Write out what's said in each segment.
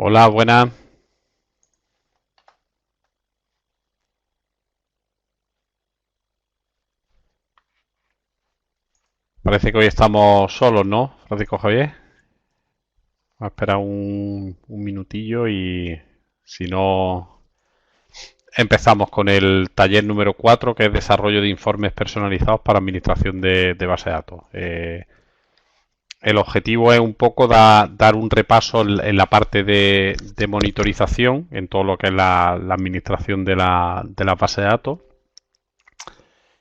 Hola, buenas. Parece que hoy estamos solos, ¿no, Francisco Javier? Vamos a esperar un minutillo y si no, empezamos con el taller número 4, que es desarrollo de informes personalizados para administración de base de datos. El objetivo es un poco dar un repaso en la parte de monitorización, en todo lo que es la administración de la base de datos.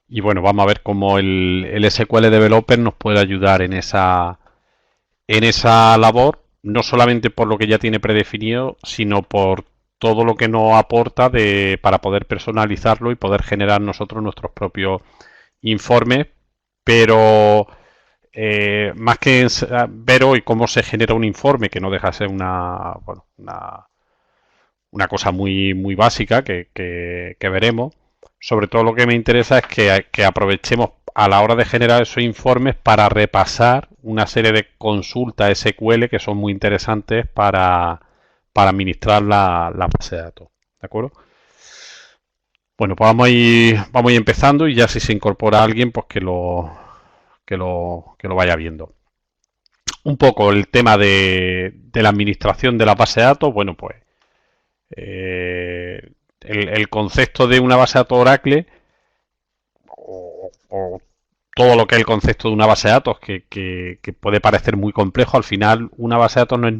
Y bueno, vamos a ver cómo el SQL Developer nos puede ayudar en esa labor, no solamente por lo que ya tiene predefinido, sino por todo lo que nos aporta para poder personalizarlo y poder generar nosotros nuestros propios informes, pero más que ver hoy cómo se genera un informe, que no deja de ser una cosa muy básica que veremos. Sobre todo lo que me interesa es que aprovechemos a la hora de generar esos informes para repasar una serie de consultas SQL que son muy interesantes para administrar la base de datos. ¿De acuerdo? Bueno, pues vamos a ir empezando y ya si se incorpora alguien, pues que lo vaya viendo. Un poco el tema de la administración de la base de datos. Bueno, pues el concepto de una base de datos Oracle o todo lo que es el concepto de una base de datos que puede parecer muy complejo, al final una base de datos no es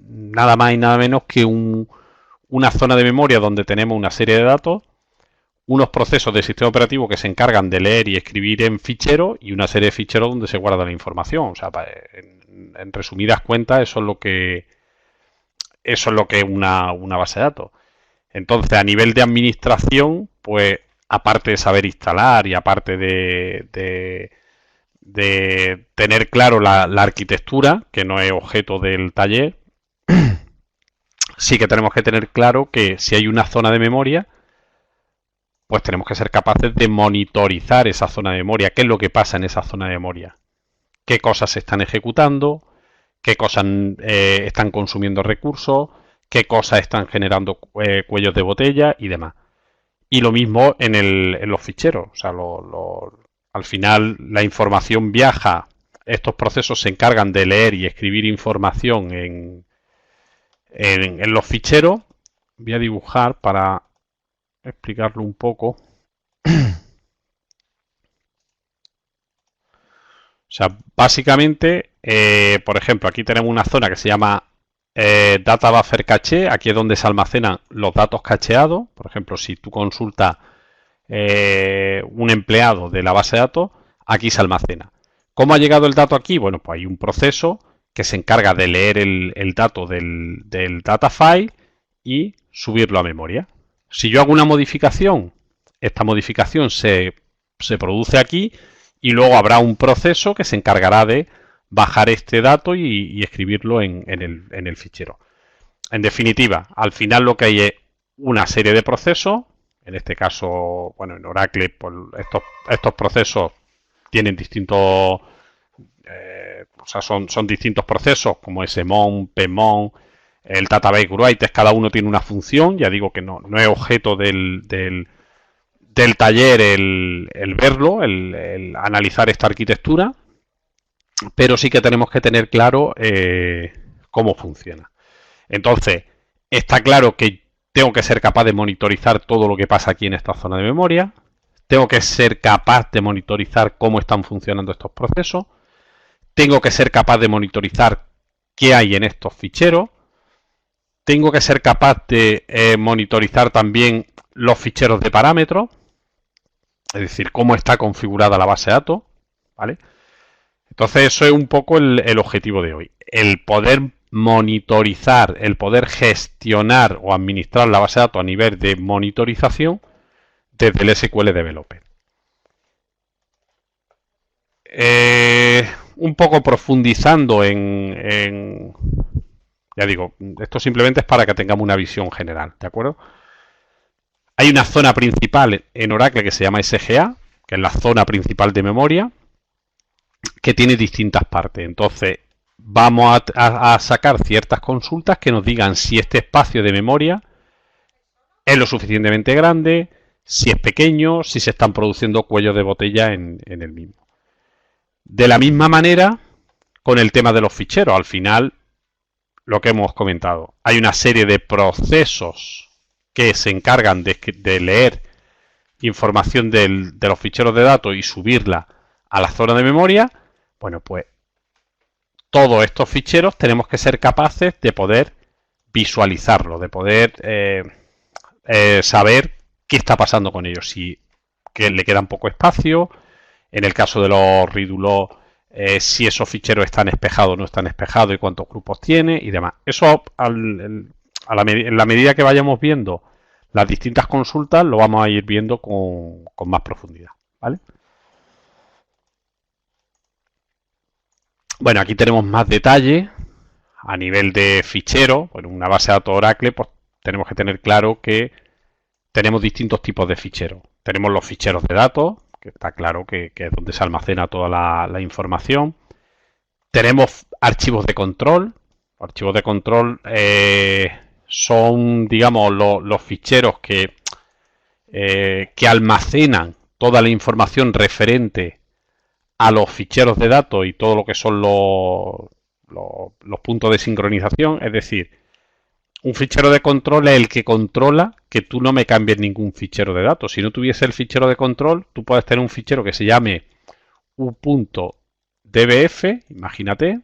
nada más y nada menos que una zona de memoria donde tenemos una serie de datos, unos procesos de sistema operativo que se encargan de leer y escribir en ficheros y una serie de ficheros donde se guarda la información. O sea, en resumidas cuentas, eso es lo que es una base de datos. Entonces, a nivel de administración, pues aparte de saber instalar y aparte de tener claro la arquitectura, que no es objeto del taller, sí que tenemos que tener claro que si hay una zona de memoria, pues tenemos que ser capaces de monitorizar esa zona de memoria. ¿Qué es lo que pasa en esa zona de memoria? ¿Qué cosas se están ejecutando? ¿Qué cosas están consumiendo recursos? ¿Qué cosas están generando cuellos de botella y demás? Y lo mismo en los ficheros. O sea, al final la información viaja. Estos procesos se encargan de leer y escribir información en los ficheros. Voy a dibujar para explicarlo un poco. O sea, básicamente, por ejemplo, aquí tenemos una zona que se llama Data Buffer Caché. Aquí es donde se almacenan los datos cacheados. Por ejemplo, si tú consultas un empleado de la base de datos, aquí se almacena. ¿Cómo ha llegado el dato aquí? Bueno, pues hay un proceso que se encarga de leer el dato del data file y subirlo a memoria. Si yo hago una modificación, esta modificación se produce aquí y luego habrá un proceso que se encargará de bajar este dato y escribirlo en el fichero. En definitiva, al final lo que hay es una serie de procesos. En este caso, bueno, en Oracle, pues estos procesos tienen distintos, o sea, son distintos procesos, como SMON, PMON, el Database Writers, cada uno tiene una función. Ya digo que no es objeto del taller el verlo, el analizar esta arquitectura, pero sí que tenemos que tener claro cómo funciona. Entonces, está claro que tengo que ser capaz de monitorizar todo lo que pasa aquí en esta zona de memoria. Tengo que ser capaz de monitorizar cómo están funcionando estos procesos. Tengo que ser capaz de monitorizar qué hay en estos ficheros. Tengo que ser capaz de monitorizar también los ficheros de parámetros, es decir, cómo está configurada la base de datos, ¿vale? Entonces eso es un poco el objetivo de hoy, el poder monitorizar, el poder gestionar o administrar la base de datos a nivel de monitorización desde el SQL Developer. Un poco profundizando ya digo, esto simplemente es para que tengamos una visión general, ¿de acuerdo? Hay una zona principal en Oracle que se llama SGA, que es la zona principal de memoria, que tiene distintas partes. Entonces, vamos a sacar ciertas consultas que nos digan si este espacio de memoria es lo suficientemente grande, si es pequeño, si se están produciendo cuellos de botella en el mismo. De la misma manera, con el tema de los ficheros, al final, lo que hemos comentado, hay una serie de procesos que se encargan de leer información de los ficheros de datos y subirla a la zona de memoria. Bueno, pues todos estos ficheros tenemos que ser capaces de poder visualizarlo, de poder saber qué está pasando con ellos, si que le queda poco espacio, en el caso de los rídulos, si esos ficheros están espejados o no están espejados y cuántos grupos tiene y demás. Eso en la medida que vayamos viendo las distintas consultas lo vamos a ir viendo con más profundidad, ¿vale? Bueno, aquí tenemos más detalle a nivel de fichero. Bueno, una base de datos Oracle, pues tenemos que tener claro que tenemos distintos tipos de ficheros. Tenemos los ficheros de datos, que está claro que es donde se almacena toda la información. Tenemos archivos de control. Archivos de control son, digamos, los ficheros que almacenan toda la información referente a los ficheros de datos y todo lo que son los puntos de sincronización. Es decir, un fichero de control es el que controla que tú no me cambies ningún fichero de datos. Si no tuviese el fichero de control, tú puedes tener un fichero que se llame u.dbf, imagínate,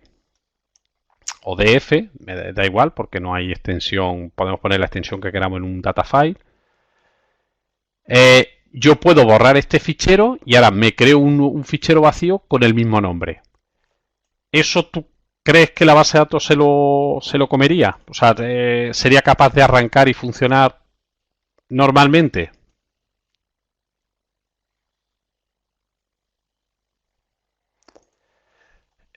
o df, me da igual porque no hay extensión, podemos poner la extensión que queramos en un data file. Yo puedo borrar este fichero y ahora me creo un fichero vacío con el mismo nombre. ¿Eso tú crees que la base de datos se lo comería? O sea, ¿sería capaz de arrancar y funcionar normalmente?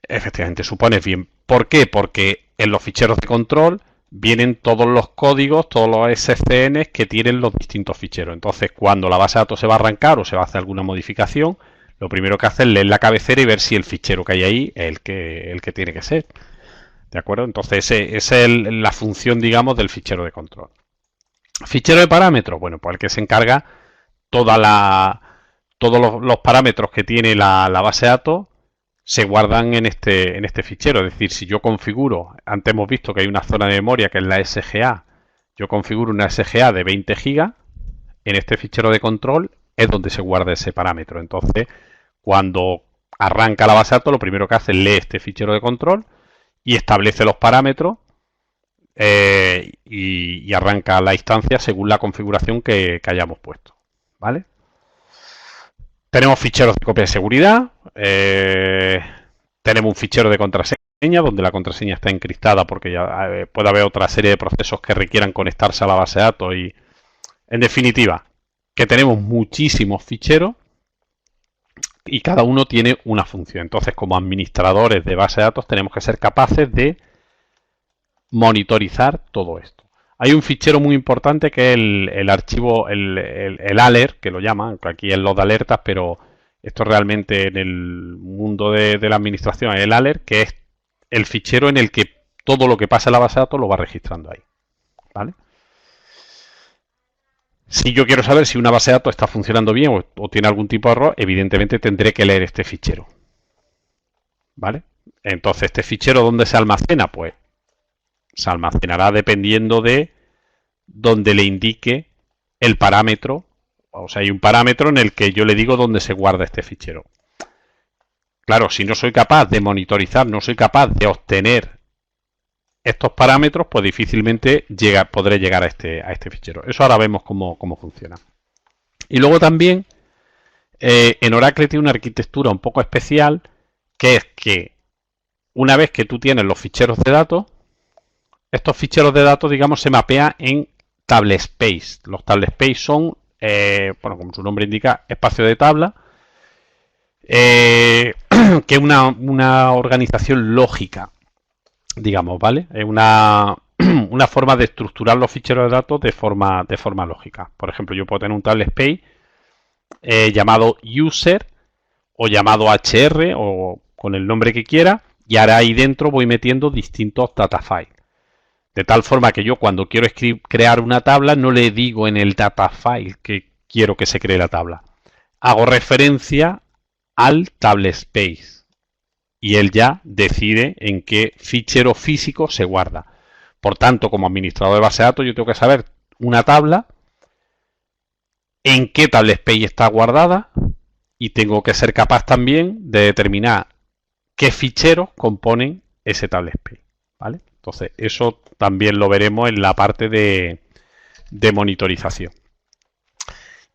Efectivamente, supones bien. ¿Por qué? Porque en los ficheros de control vienen todos los códigos, todos los SCN que tienen los distintos ficheros. Entonces, cuando la base de datos se va a arrancar o se va a hacer alguna modificación, lo primero que hace es leer la cabecera y ver si el fichero que hay ahí es el que tiene que ser. ¿De acuerdo? Entonces, esa es la función, digamos, del fichero de control. Fichero de parámetros, bueno, pues el que se encarga todos los parámetros que tiene la base de datos se guardan en este fichero. Es decir, si yo configuro, antes hemos visto que hay una zona de memoria que es la SGA, yo configuro una SGA de 20 GB, en este fichero de control es donde se guarda ese parámetro. Entonces, cuando arranca la base de datos, lo primero que hace es lee este fichero de control y establece los parámetros y arranca la instancia según la configuración que hayamos puesto, ¿vale? Tenemos ficheros de copia de seguridad, tenemos un fichero de contraseña donde la contraseña está encriptada porque ya puede haber otra serie de procesos que requieran conectarse a la base de datos y, en definitiva, que tenemos muchísimos ficheros y cada uno tiene una función. Entonces, como administradores de base de datos, tenemos que ser capaces de monitorizar todo esto. Hay un fichero muy importante que es el archivo, el alert, que lo llaman, que aquí es los de alertas, pero esto realmente en el mundo de la administración es el alert, que es el fichero en el que todo lo que pasa en la base de datos lo va registrando ahí, ¿vale? Si yo quiero saber si una base de datos está funcionando bien o tiene algún tipo de error, evidentemente tendré que leer este fichero, ¿vale? Entonces, ¿este fichero dónde se almacena? Pues se almacenará dependiendo de donde le indique el parámetro. O sea, hay un parámetro en el que yo le digo dónde se guarda este fichero. Claro, si no soy capaz de monitorizar, no soy capaz de obtener estos parámetros, pues difícilmente podré llegar a este fichero. Eso ahora vemos cómo funciona. Y luego también en Oracle tiene una arquitectura un poco especial, que es que una vez que tú tienes los ficheros de datos, estos ficheros de datos, digamos, se mapean en tablespace. Los tablespace son, bueno, como su nombre indica, espacio de tabla, que es una organización lógica, digamos, ¿vale? Es una forma de estructurar los ficheros de datos de forma lógica. Por ejemplo, yo puedo tener un tablespace llamado user o llamado HR o con el nombre que quiera, Y ahora ahí dentro voy metiendo distintos data files. De tal forma que yo cuando quiero crear una tabla no le digo en el data file que quiero que se cree la tabla. Hago referencia al table space y él ya decide en qué fichero físico se guarda. Por tanto, como administrador de base de datos, yo tengo que saber una tabla, en qué table space está guardada y tengo que ser capaz también de determinar qué ficheros componen ese table space, ¿vale? Entonces, eso también lo veremos en la parte de monitorización.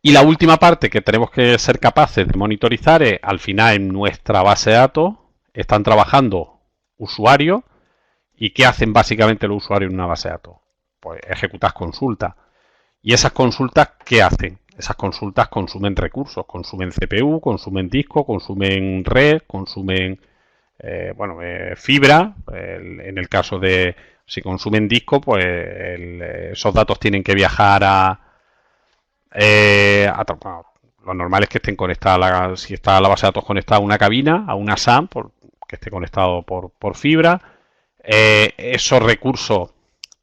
Y la última parte que tenemos que ser capaces de monitorizar es, al final, en nuestra base de datos están trabajando usuarios. ¿Y qué hacen básicamente los usuarios en una base de datos? Pues ejecutar consultas. ¿Y esas consultas qué hacen? Esas consultas consumen recursos, consumen CPU, consumen disco, consumen red, consumen fibra. En el caso de si consumen disco, pues esos datos tienen que viajar lo normal es que estén conectadas, si está la base de datos conectada a una cabina, a una SAN, que esté conectado por fibra. Esos recursos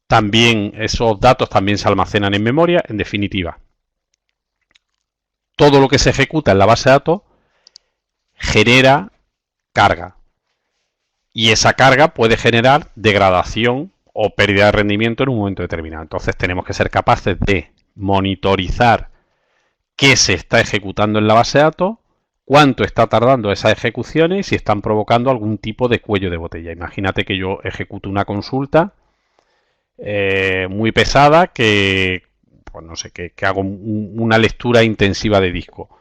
también, esos datos también se almacenan en memoria. En definitiva, todo lo que se ejecuta en la base de datos genera carga. Y esa carga puede generar degradación o pérdida de rendimiento en un momento determinado. Entonces tenemos que ser capaces de monitorizar qué se está ejecutando en la base de datos, cuánto está tardando esas ejecuciones y si están provocando algún tipo de cuello de botella. Imagínate que yo ejecuto una consulta muy pesada que, pues no sé, que hago una lectura intensiva de disco.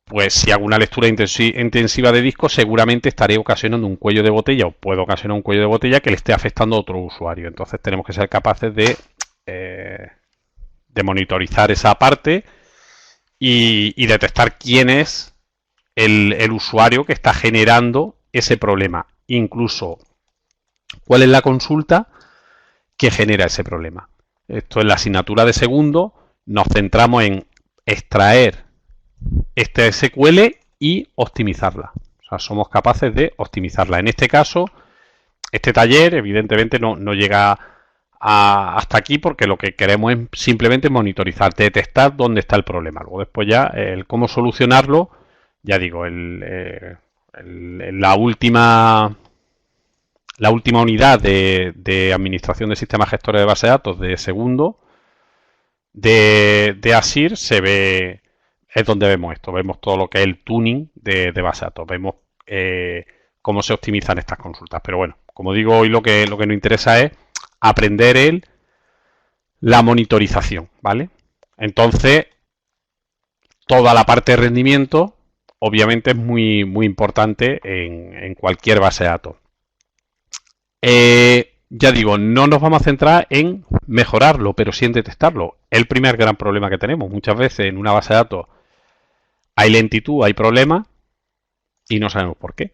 Pues si hago una lectura intensiva de disco, seguramente estaré ocasionando un cuello de botella o puedo ocasionar un cuello de botella que le esté afectando a otro usuario. Entonces tenemos que ser capaces de monitorizar esa parte y detectar quién es el usuario que está generando ese problema. Incluso cuál es la consulta que genera ese problema. Esto en la asignatura de segundo nos centramos en extraer este SQL y optimizarla. O sea, somos capaces de optimizarla. En este caso, este taller evidentemente no llega hasta aquí porque lo que queremos es simplemente monitorizar, detectar dónde está el problema. Luego después ya el cómo solucionarlo, ya digo, la última unidad de administración de sistemas gestores de base de datos de segundo de ASIR se ve, es donde vemos esto, vemos todo lo que es el tuning de base de datos, vemos cómo se optimizan estas consultas. Pero bueno, como digo, hoy lo que nos interesa es aprender la monitorización, ¿vale? Entonces, toda la parte de rendimiento obviamente es muy, muy importante en cualquier base de datos. Ya digo, no nos vamos a centrar en mejorarlo, pero sí en detectarlo. El primer gran problema que tenemos. Muchas veces en una base de datos hay lentitud, hay problemas y no sabemos por qué.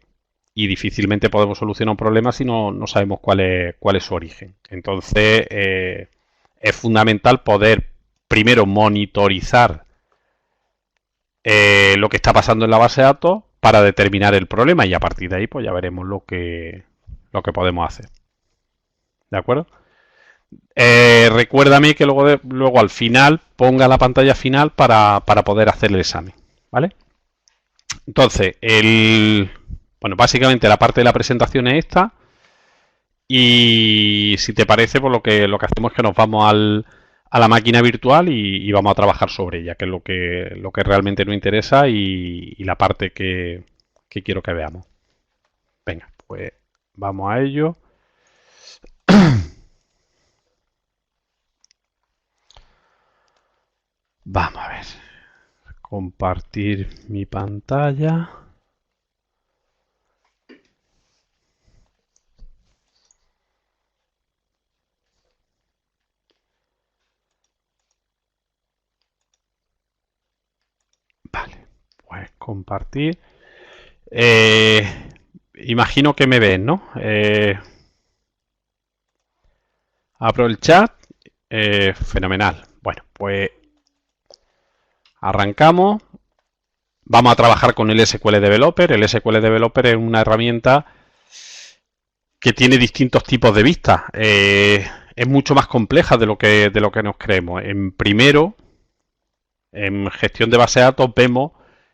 Y difícilmente podemos solucionar un problema si no sabemos cuál es su origen. Entonces, es fundamental poder primero monitorizar lo que está pasando en la base de datos para determinar el problema y a partir de ahí pues ya veremos lo que podemos hacer. ¿De acuerdo? Recuérdame que luego al final ponga la pantalla final para poder hacer el examen. ¿Vale? Entonces, bueno, básicamente la parte de la presentación es esta. Y si te parece, pues lo que hacemos es que nos vamos a la máquina virtual y vamos a trabajar sobre ella, que es lo que realmente nos interesa y la parte que quiero que veamos. Venga, pues vamos a ello. Vamos a ver. Compartir mi pantalla. Vale, pues compartir. Imagino que me ven, ¿no? Abro el chat. Fenomenal. Bueno, pues arrancamos. Vamos a trabajar con el SQL Developer. El SQL Developer es una herramienta que tiene distintos tipos de vistas. Es mucho más compleja de lo que nos creemos. En primero, en gestión de base de datos, vemos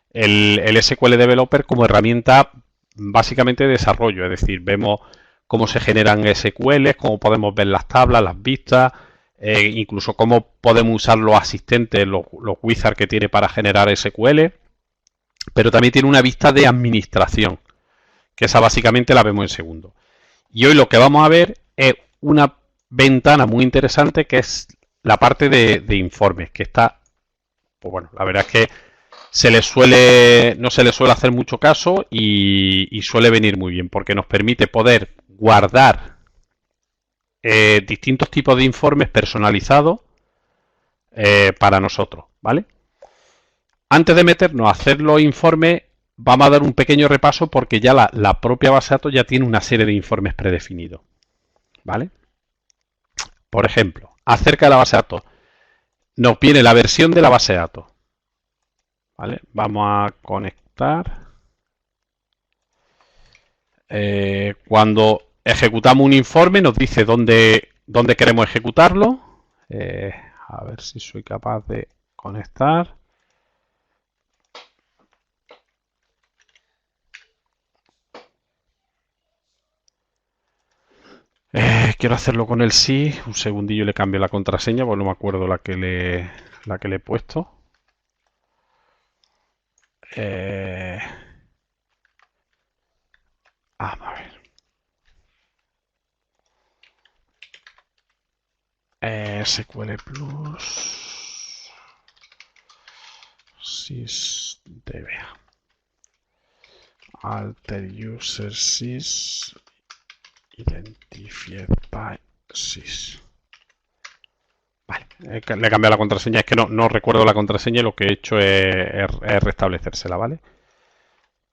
el SQL Developer como herramienta básicamente de desarrollo. Es decir, vemos cómo se generan SQLs, cómo podemos ver las tablas, las vistas, incluso cómo podemos usar los asistentes, los wizards que tiene para generar SQL. Pero también tiene una vista de administración, que esa básicamente la vemos en segundo. Y hoy lo que vamos a ver es una ventana muy interesante que es la parte de informes, que está, pues bueno, la verdad es que no se le suele hacer mucho caso y suele venir muy bien, porque nos permite poder guardar distintos tipos de informes personalizados para nosotros, ¿vale? Antes de meternos a hacer los informes, vamos a dar un pequeño repaso porque ya la propia base de datos ya tiene una serie de informes predefinidos, ¿vale? Por ejemplo, acerca de la base de datos, nos viene la versión de la base de datos, ¿vale? Vamos a conectar. Cuando ejecutamos un informe nos dice dónde queremos ejecutarlo. A ver si soy capaz de conectar. Quiero hacerlo con el sí. Un segundillo, le cambio la contraseña porque no me acuerdo la que le he puesto. Vamos a ver. SQL Plus sysdba alter user sys identified by sys. Vale, le he cambiado la contraseña, es que no recuerdo la contraseña y lo que he hecho es restablecérsela, ¿vale?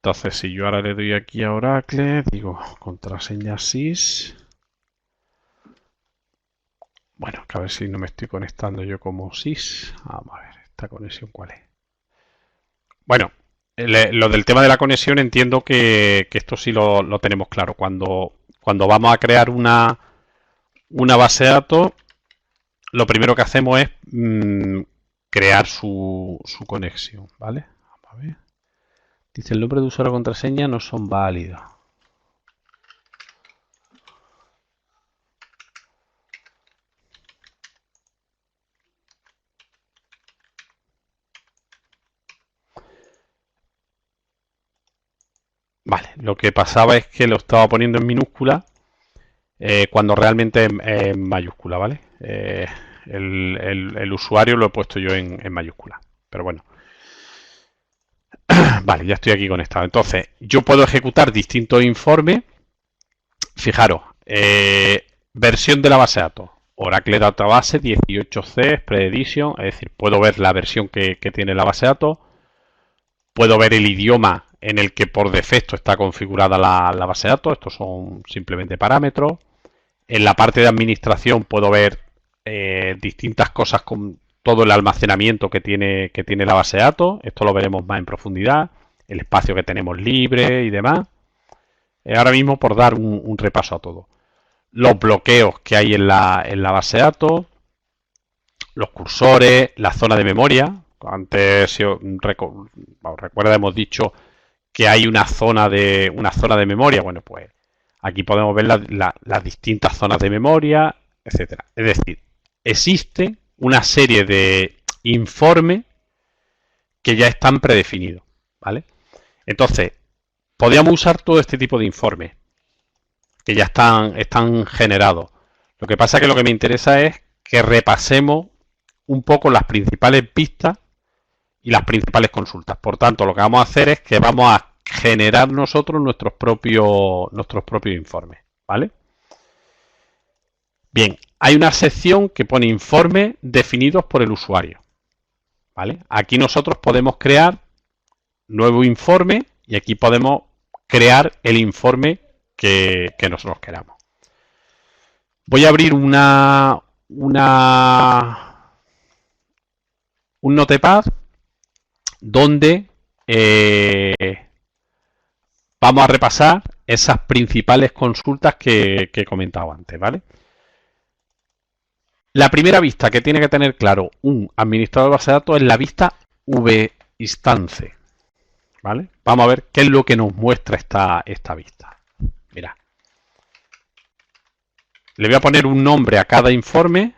Entonces, si yo ahora le doy aquí a Oracle, digo contraseña sys. Bueno, que a ver si no me estoy conectando yo como sys. Vamos a ver, esta conexión cuál es. Bueno, lo del tema de la conexión entiendo que esto sí lo tenemos claro. Cuando vamos a crear una base de datos, lo primero que hacemos es crear su conexión, ¿vale? Vamos a ver. Dice el nombre de usuario y contraseña no son válidos. Vale, lo que pasaba es que lo estaba poniendo en minúscula cuando realmente es en mayúscula, ¿vale? El usuario lo he puesto yo en mayúscula, pero bueno. Vale, ya estoy aquí conectado. Entonces, yo puedo ejecutar distintos informes. Fijaros, versión de la base de datos. Oracle Database 18C, Pre-Edition, es decir, puedo ver la versión que tiene la base de datos. Puedo ver el idioma en el que por defecto está configurada la base de datos. Estos son simplemente parámetros. En la parte de administración puedo ver distintas cosas con todo el almacenamiento que tiene la base de datos. Esto lo veremos más en profundidad. El espacio que tenemos libre y demás. Ahora mismo por dar un repaso a todo. Los bloqueos que hay en la base de datos. Los cursores, la zona de memoria. Antes, si os recuerda, hemos dicho que hay una zona de memoria. Bueno, pues aquí podemos ver las distintas zonas de memoria, etcétera. Es decir, existe una serie de informes que ya están predefinidos, ¿vale? Entonces, podríamos usar todo este tipo de informes que ya están generados. Lo que pasa es que lo que me interesa es que repasemos un poco las principales vistas y las principales consultas. Por tanto, lo que vamos a hacer es que vamos a generar nosotros nuestros propios informes, ¿vale? Bien, hay una sección que pone informes definidos por el usuario, ¿vale? Aquí nosotros podemos crear nuevo informe y aquí podemos crear el informe que nosotros queramos. Voy a abrir un Notepad donde vamos a repasar esas principales consultas que he comentado antes, ¿vale? La primera vista que tiene que tener claro un administrador de base de datos es la vista vInstance, ¿vale? Vamos a ver qué es lo que nos muestra esta vista. Mira, le voy a poner un nombre a cada informe.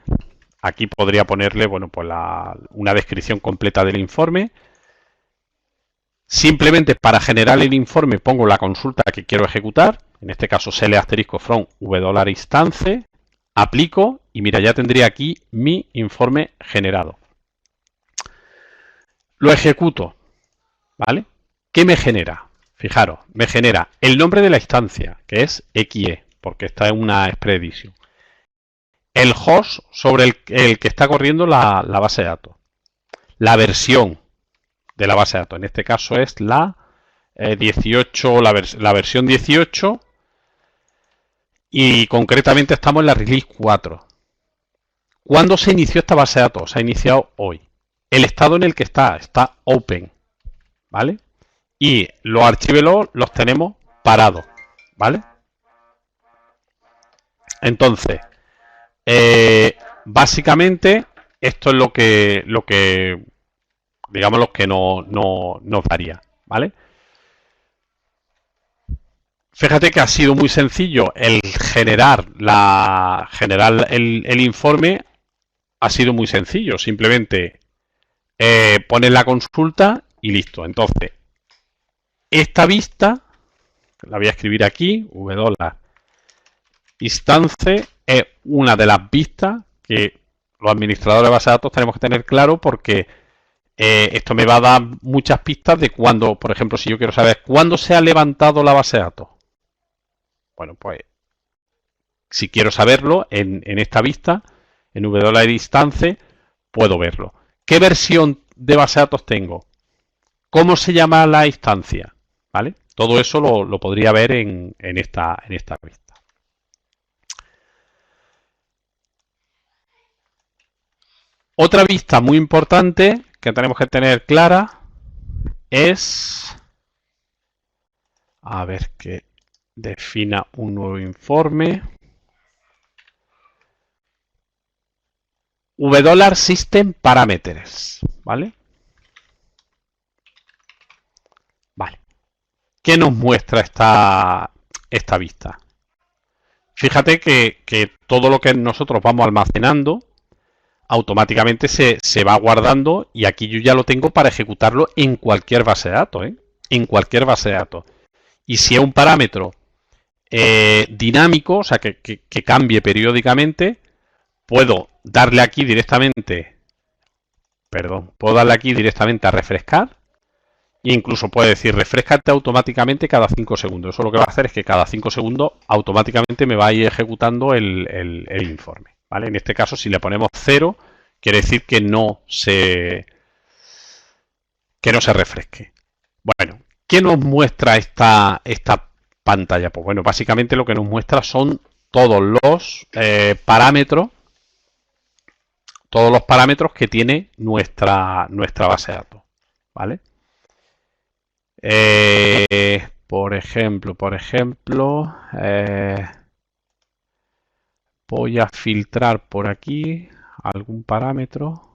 Aquí podría ponerle, bueno, pues una descripción completa del informe. Simplemente para generar el informe pongo la consulta que quiero ejecutar. En este caso, sele asterisco from $instance. Aplico y mira, ya tendría aquí mi informe generado. Lo ejecuto, ¿vale? ¿Qué me genera? Fijaros, me genera el nombre de la instancia, que es XE, porque está en una expedición. El host sobre el que está corriendo la base de datos. La versión de la base de datos. En este caso es la 18, la versión 18. Y concretamente estamos en la release 4. ¿Cuándo se inició esta base de datos? Se ha iniciado hoy. El estado en el que está open, ¿vale? Y los archivos los tenemos parados, ¿vale? Entonces, básicamente, esto es lo que digamos, lo que nos daría, ¿vale? Fíjate que ha sido muy sencillo el generar el informe, ha sido muy sencillo. Simplemente pones la consulta y listo. Entonces, esta vista, la voy a escribir aquí, $instance, es una de las vistas que los administradores de base de datos tenemos que tener claro porque esto me va a dar muchas pistas de cuándo, por ejemplo, si yo quiero saber cuándo se ha levantado la base de datos. Bueno, pues si quiero saberlo en esta vista, en $instance, puedo verlo. ¿Qué versión de base de datos tengo? ¿Cómo se llama la instancia? ¿Vale? Todo eso lo podría ver en esta vista. Otra vista muy importante que tenemos que tener clara es, a ver, que defina un nuevo informe. $system parameters, ¿vale? Vale. ¿Qué nos muestra esta vista? Fíjate que todo lo que nosotros vamos almacenando automáticamente se va guardando y aquí yo ya lo tengo para ejecutarlo en cualquier base de datos, ¿eh? En cualquier base de datos. Y si es un parámetro dinámico, o sea, que cambie periódicamente, puedo darle aquí directamente, puedo darle aquí directamente a refrescar e incluso puede decir refrescate automáticamente cada 5 segundos. Eso lo que va a hacer es que cada 5 segundos automáticamente me va a ir ejecutando el informe, ¿vale? En este caso, si le ponemos 0, quiere decir que no se refresque. Bueno, ¿qué nos muestra esta pantalla? Pues bueno, básicamente lo que nos muestra son todos los parámetros que tiene nuestra base de datos, ¿vale? Por ejemplo, voy a filtrar por aquí algún parámetro.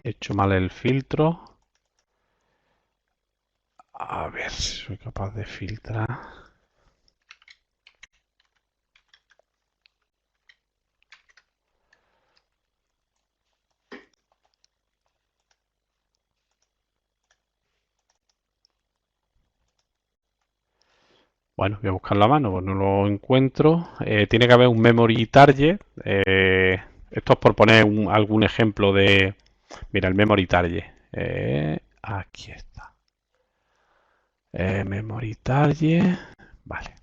He hecho mal el filtro. A ver si soy capaz de filtrar. Bueno, voy a buscarlo a mano, pues no lo encuentro. Tiene que haber un memory target. Esto es por poner algún ejemplo de... Mira, el memory target. Aquí está. Memory target. Vale.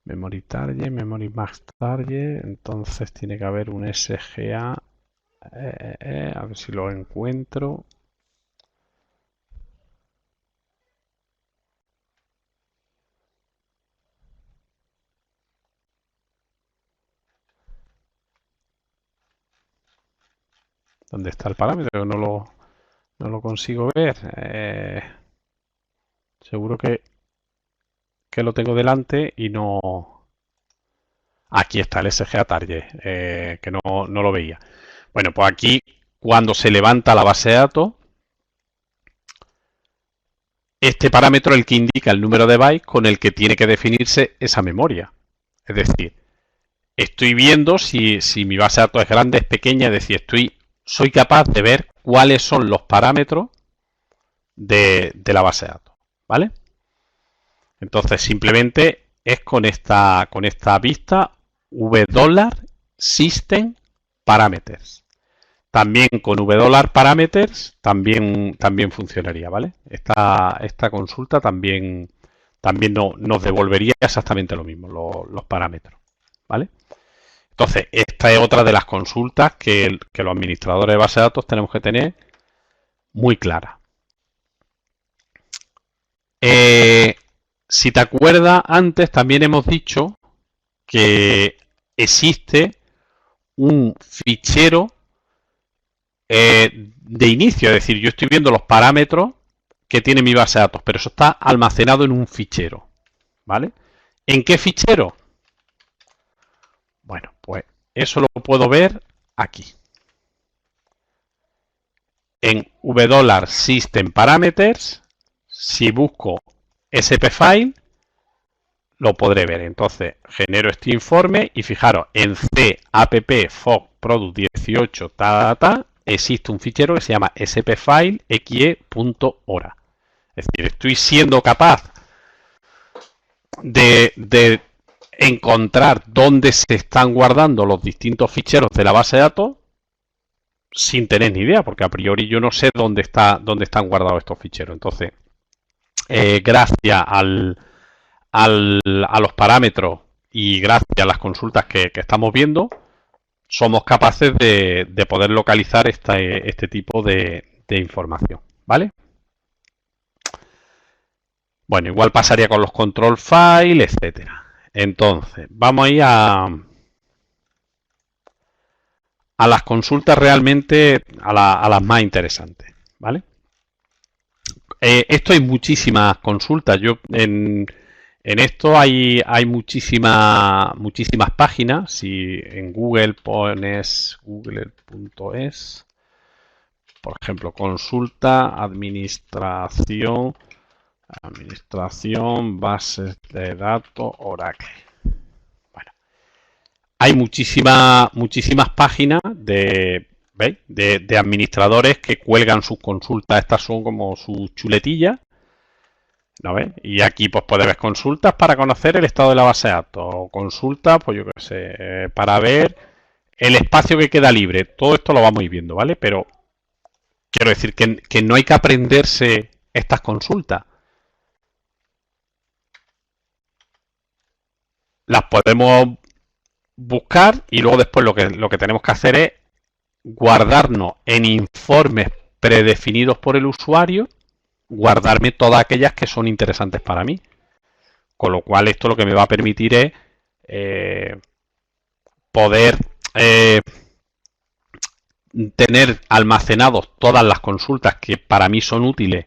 Memory target, memory max target. Entonces tiene que haber un SGA. A ver si lo encuentro. ¿Dónde está el parámetro? No lo consigo ver. Seguro que lo tengo delante y no... Aquí está el SGA Target, que no lo veía. Bueno, pues aquí, cuando se levanta la base de datos, este parámetro es el que indica el número de bytes con el que tiene que definirse esa memoria. Es decir, estoy viendo si mi base de datos es grande, es pequeña, es decir, soy capaz de ver cuáles son los parámetros de la base de datos, ¿vale? Entonces, simplemente es con esta vista $system parameters. También con $parameters también funcionaría, ¿vale? Esta consulta también nos devolvería exactamente lo mismo, los parámetros, ¿vale? Entonces, esta es otra de las consultas que los administradores de base de datos tenemos que tener muy clara. Si te acuerdas, antes también hemos dicho que existe un fichero de inicio, es decir, yo estoy viendo los parámetros que tiene mi base de datos, pero eso está almacenado en un fichero, ¿vale? ¿En qué fichero? Bueno, pues eso lo puedo ver aquí. En $system parameters, si busco spfile, lo podré ver. Entonces, genero este informe y fijaros, en capp fog product 18 existe un fichero que se llama spfile xe.hora. Es decir, estoy siendo capaz de encontrar dónde se están guardando los distintos ficheros de la base de datos sin tener ni idea, porque a priori yo no sé dónde están guardados estos ficheros. Entonces, gracias a los parámetros y gracias a las consultas que estamos viendo, somos capaces de poder localizar este tipo de información, ¿vale? Bueno, igual pasaría con los control files, etcétera. Entonces, vamos a ir a las consultas realmente, a las más interesantes, ¿vale? Esto hay muchísimas consultas. Yo en esto hay muchísimas páginas. Si en Google pones google.es, por ejemplo, consulta, administración, bases de datos, Oracle. Bueno, hay muchísimas páginas de administradores que cuelgan sus consultas. Estas son como sus chuletillas, ¿no ves? Y aquí pues puedes ver consultas para conocer el estado de la base de datos, o consultas, pues yo qué sé, para ver el espacio que queda libre. Todo esto lo vamos a ir viendo, ¿vale? Pero quiero decir que no hay que aprenderse estas consultas. Las podemos buscar y luego después lo que tenemos que hacer es guardarnos en informes predefinidos por el usuario, guardarme todas aquellas que son interesantes para mí. Con lo cual esto lo que me va a permitir es poder tener almacenados todas las consultas que para mí son útiles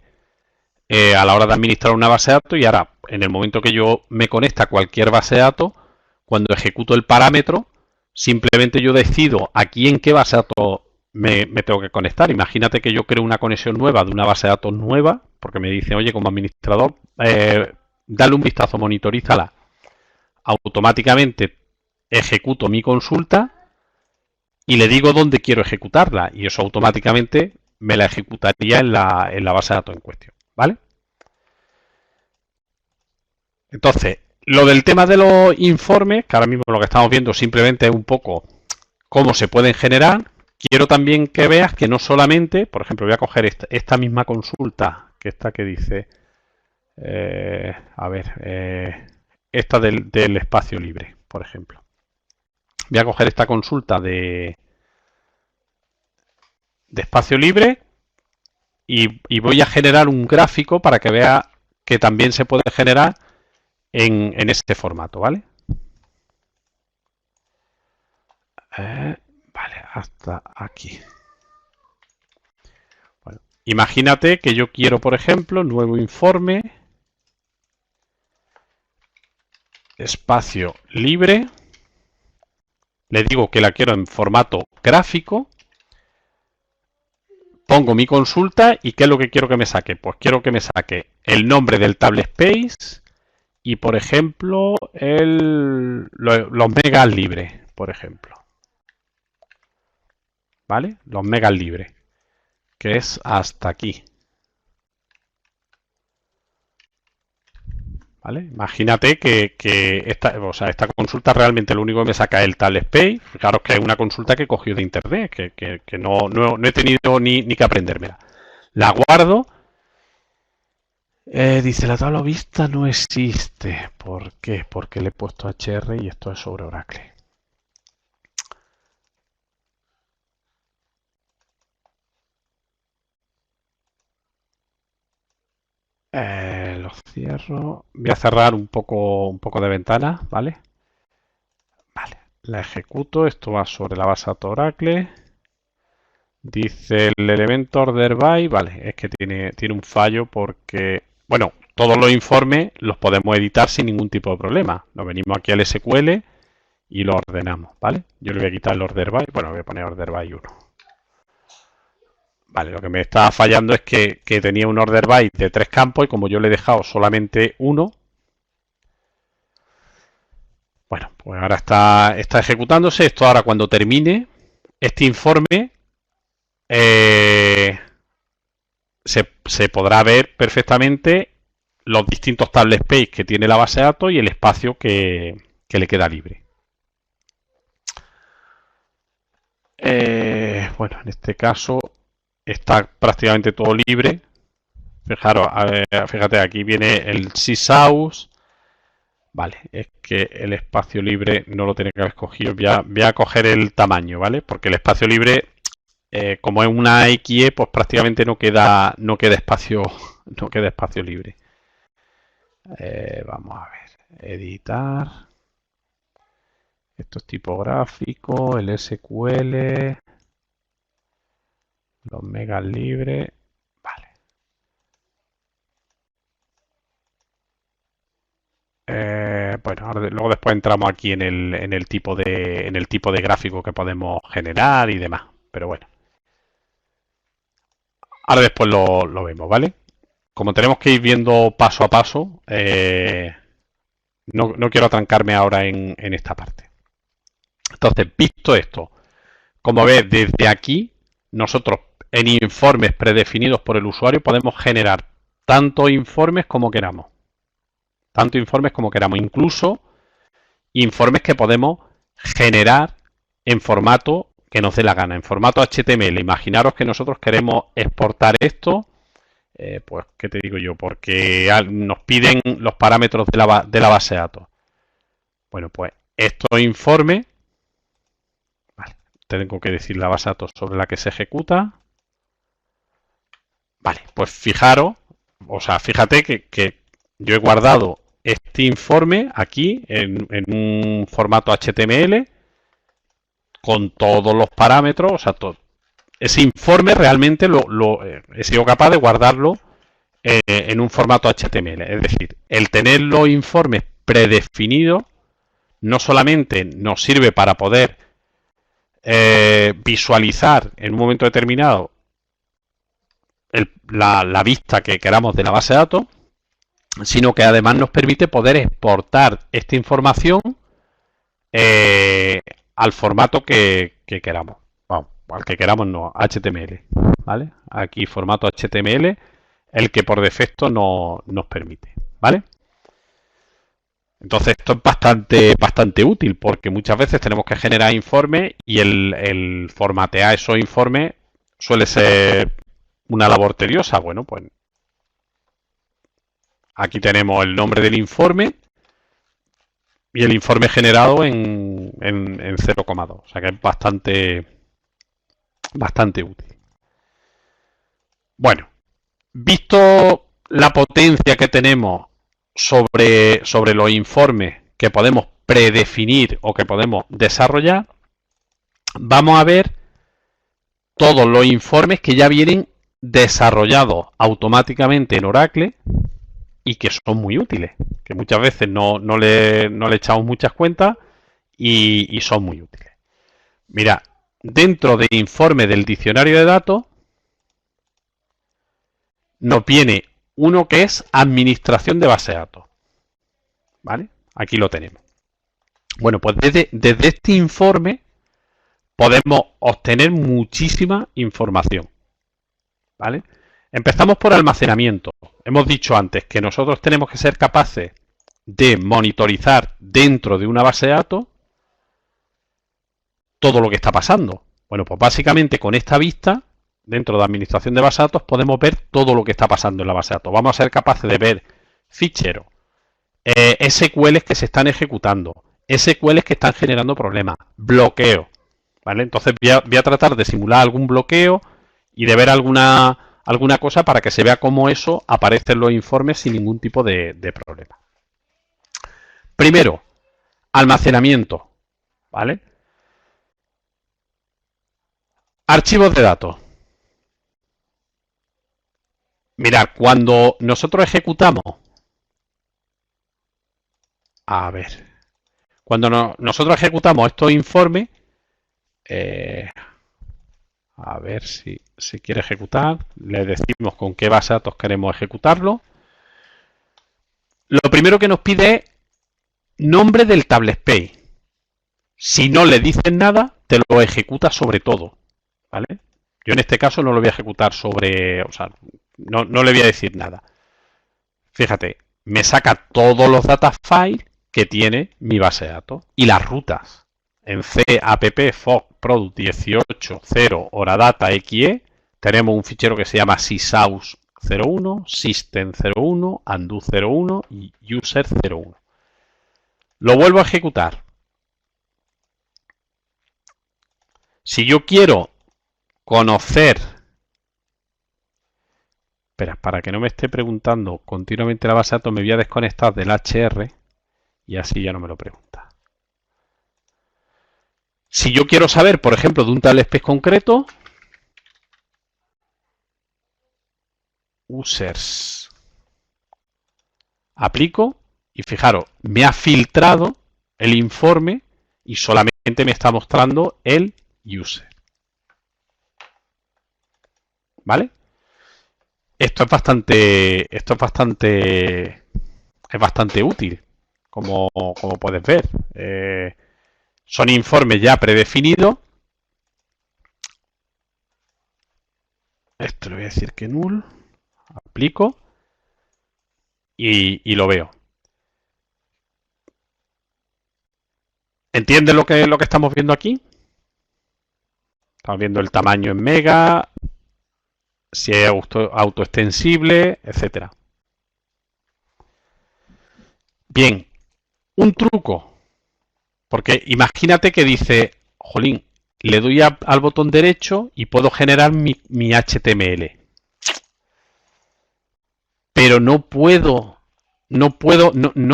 a la hora de administrar una base de datos, y ahora en el momento que yo me conecta a cualquier base de datos, cuando ejecuto el parámetro, simplemente yo decido aquí en qué base de datos me tengo que conectar. Imagínate que yo creo una conexión nueva de una base de datos nueva, porque me dice, oye, como administrador, dale un vistazo, monitorízala. Automáticamente ejecuto mi consulta y le digo dónde quiero ejecutarla, y eso automáticamente me la ejecutaría en la base de datos en cuestión, ¿vale? Entonces, lo del tema de los informes, que ahora mismo lo que estamos viendo simplemente es un poco cómo se pueden generar. Quiero también que veas que no solamente, por ejemplo, voy a coger esta misma consulta, que esta que dice, esta del espacio libre, por ejemplo. Voy a coger esta consulta de espacio libre y voy a generar un gráfico para que vea que también se puede generar en este formato, ¿vale? Vale, hasta aquí. Imagínate que yo quiero, por ejemplo, nuevo informe, espacio libre. Le digo que la quiero en formato gráfico. Pongo mi consulta y ¿qué es lo que quiero que me saque? Pues quiero que me saque el nombre del table space y, por ejemplo, los megas libres, por ejemplo. ¿Vale? Los megas libres, que es hasta aquí. ¿Vale? Imagínate que esta consulta realmente lo único que me saca es el table space. Fijaros que es una consulta que he cogido de internet, que no he tenido ni que aprendérmela. La guardo. Dice, la tabla vista no existe. ¿Por qué? Porque le he puesto HR y esto es sobre Oracle. Lo cierro. Voy a cerrar un poco de ventana, ¿vale? Vale, la ejecuto. Esto va sobre la base de Oracle. Dice el elemento order by, vale, es que tiene un fallo porque, bueno, todos los informes los podemos editar sin ningún tipo de problema. Nos venimos aquí al SQL y lo ordenamos, ¿vale? Yo le voy a quitar el order by, bueno, voy a poner order by 1. Vale, lo que me está fallando es que tenía un order by de 3 campos y como yo le he dejado solamente uno, bueno, pues ahora está ejecutándose. Esto ahora cuando termine este informe se podrá ver perfectamente los distintos table space que tiene la base de datos y el espacio que le queda libre. Bueno, en este caso está prácticamente todo libre. Fijaros, fíjate, aquí viene el sysouse. Vale, es que el espacio libre no lo tenía que haber escogido. Voy a coger el tamaño, ¿vale? Porque el espacio libre, como es una XE, pues prácticamente no queda espacio, no queda espacio libre. Vamos a ver, editar. Esto es tipográfico, el SQL, los megas libres. Vale. Bueno, ahora luego después entramos aquí en el tipo de gráfico que podemos generar y demás. Pero bueno. Ahora después lo vemos, ¿vale? Como tenemos que ir viendo paso a paso, no quiero atrancarme ahora en esta parte. Entonces, visto esto, como ves, desde aquí, nosotros en informes predefinidos por el usuario podemos generar tantos informes como queramos. Tantos informes como queramos. Incluso informes que podemos generar en formato que nos dé la gana, en formato HTML. Imaginaros que nosotros queremos exportar esto, pues, ¿qué te digo yo? Porque nos piden los parámetros de la base de datos. Bueno, pues estos informes, vale, tengo que decir la base de datos sobre la que se ejecuta. Vale, pues fijaros, o sea, fíjate que yo he guardado este informe aquí en un formato HTML con todos los parámetros, o sea, ese informe realmente he sido capaz de guardarlo en un formato HTML. Es decir, el tener los informes predefinidos no solamente nos sirve para poder visualizar en un momento determinado la vista que queramos de la base de datos, sino que además nos permite poder exportar esta información al formato que queramos. Vamos, al que queramos no, HTML. ¿Vale? Aquí formato HTML, el que por defecto nos permite. ¿Vale? Entonces esto es bastante útil porque muchas veces tenemos que generar informes y el formatear esos informes suele ser una labor tediosa. Bueno, pues aquí tenemos el nombre del informe y el informe generado en 0,2. O sea que es bastante útil. Bueno, visto la potencia que tenemos sobre los informes que podemos predefinir o que podemos desarrollar, vamos a ver todos los informes que ya vienen desarrollados automáticamente en Oracle y que son muy útiles, que muchas veces no le echamos muchas cuentas y son muy útiles. Mira, dentro del informe del diccionario de datos nos viene uno que es administración de base de datos. ¿Vale? Aquí lo tenemos. Bueno, pues desde este informe podemos obtener muchísima información. ¿Vale? Empezamos por almacenamiento. Hemos dicho antes que nosotros tenemos que ser capaces de monitorizar dentro de una base de datos todo lo que está pasando. Bueno, pues básicamente con esta vista, dentro de administración de base de datos, podemos ver todo lo que está pasando en la base de datos. Vamos a ser capaces de ver ficheros, SQLs que se están ejecutando, SQLs que están generando problemas, bloqueo. ¿Vale? Entonces voy a tratar de simular algún bloqueo y de ver alguna cosa para que se vea cómo eso aparece en los informes sin ningún tipo de problema. Primero, almacenamiento. ¿Vale? Archivos de datos. Mirad, cuando nosotros ejecutamos, cuando nosotros ejecutamos estos informes, a ver si se quiere ejecutar, le decimos con qué base de datos queremos ejecutarlo. Lo primero que nos pide es nombre del tablespace. Si no le dices nada, te lo ejecuta sobre todo. ¿Vale? Yo en este caso no lo voy a ejecutar sobre, o sea, no le voy a decir nada. Fíjate, me saca todos los data files que tiene mi base de datos y las rutas. En CAPP FOC Product 18.0 Horadata XE tenemos un fichero que se llama sysaus 01, system 01, undo 01 y user 01. Lo vuelvo a ejecutar. Si yo quiero conocer, espera, para que no me esté preguntando continuamente la base de datos, me voy a desconectar del HR y así ya no me lo pregunta. Si yo quiero saber, por ejemplo, de un tablespace concreto, users, aplico y fijaros, me ha filtrado el informe y solamente me está mostrando el user. ¿Vale? Esto es bastante útil, como puedes ver. Son informes ya predefinidos. Esto le voy a decir que null. Aplico y lo veo. ¿Entiendes lo que estamos viendo aquí? Estamos viendo el tamaño en mega, si es autoextensible, etcétera. Bien, un truco. Porque imagínate que dice, jolín, le doy al botón derecho y puedo generar mi HTML. Pero no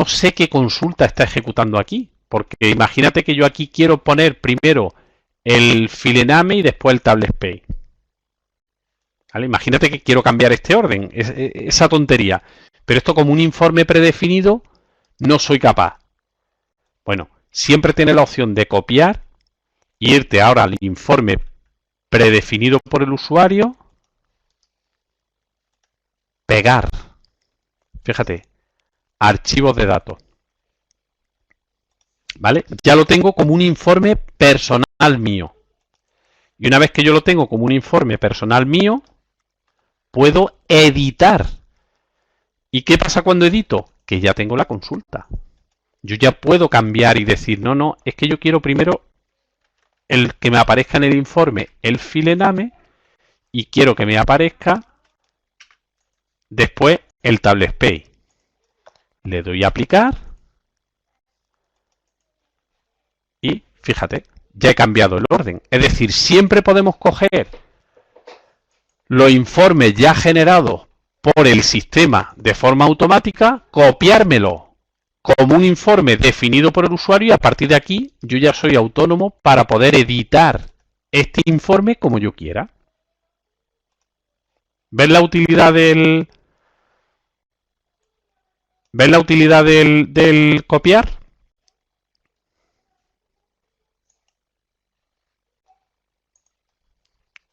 sé qué consulta está ejecutando aquí. Porque imagínate que yo aquí quiero poner primero el filename y después el tablespace. ¿Vale? Imagínate que quiero cambiar este orden, esa tontería. Pero esto como un informe predefinido no soy capaz. Bueno, siempre tienes la opción de copiar y irte ahora al informe predefinido por el usuario, pegar. Fíjate, archivos de datos. ¿Vale? Ya lo tengo como un informe personal mío. Y una vez que yo lo tengo como un informe personal mío, puedo editar. ¿Y qué pasa cuando edito? Que ya tengo la consulta. Yo ya puedo cambiar y decir, no, es que yo quiero primero el que me aparezca en el informe el filename y quiero que me aparezca después el tablespace. Le doy a aplicar y fíjate, ya he cambiado el orden. Es decir, siempre podemos coger los informes ya generados por el sistema de forma automática, copiármelo como un informe definido por el usuario y a partir de aquí yo ya soy autónomo para poder editar este informe como yo quiera. ¿Ves la utilidad del copiar?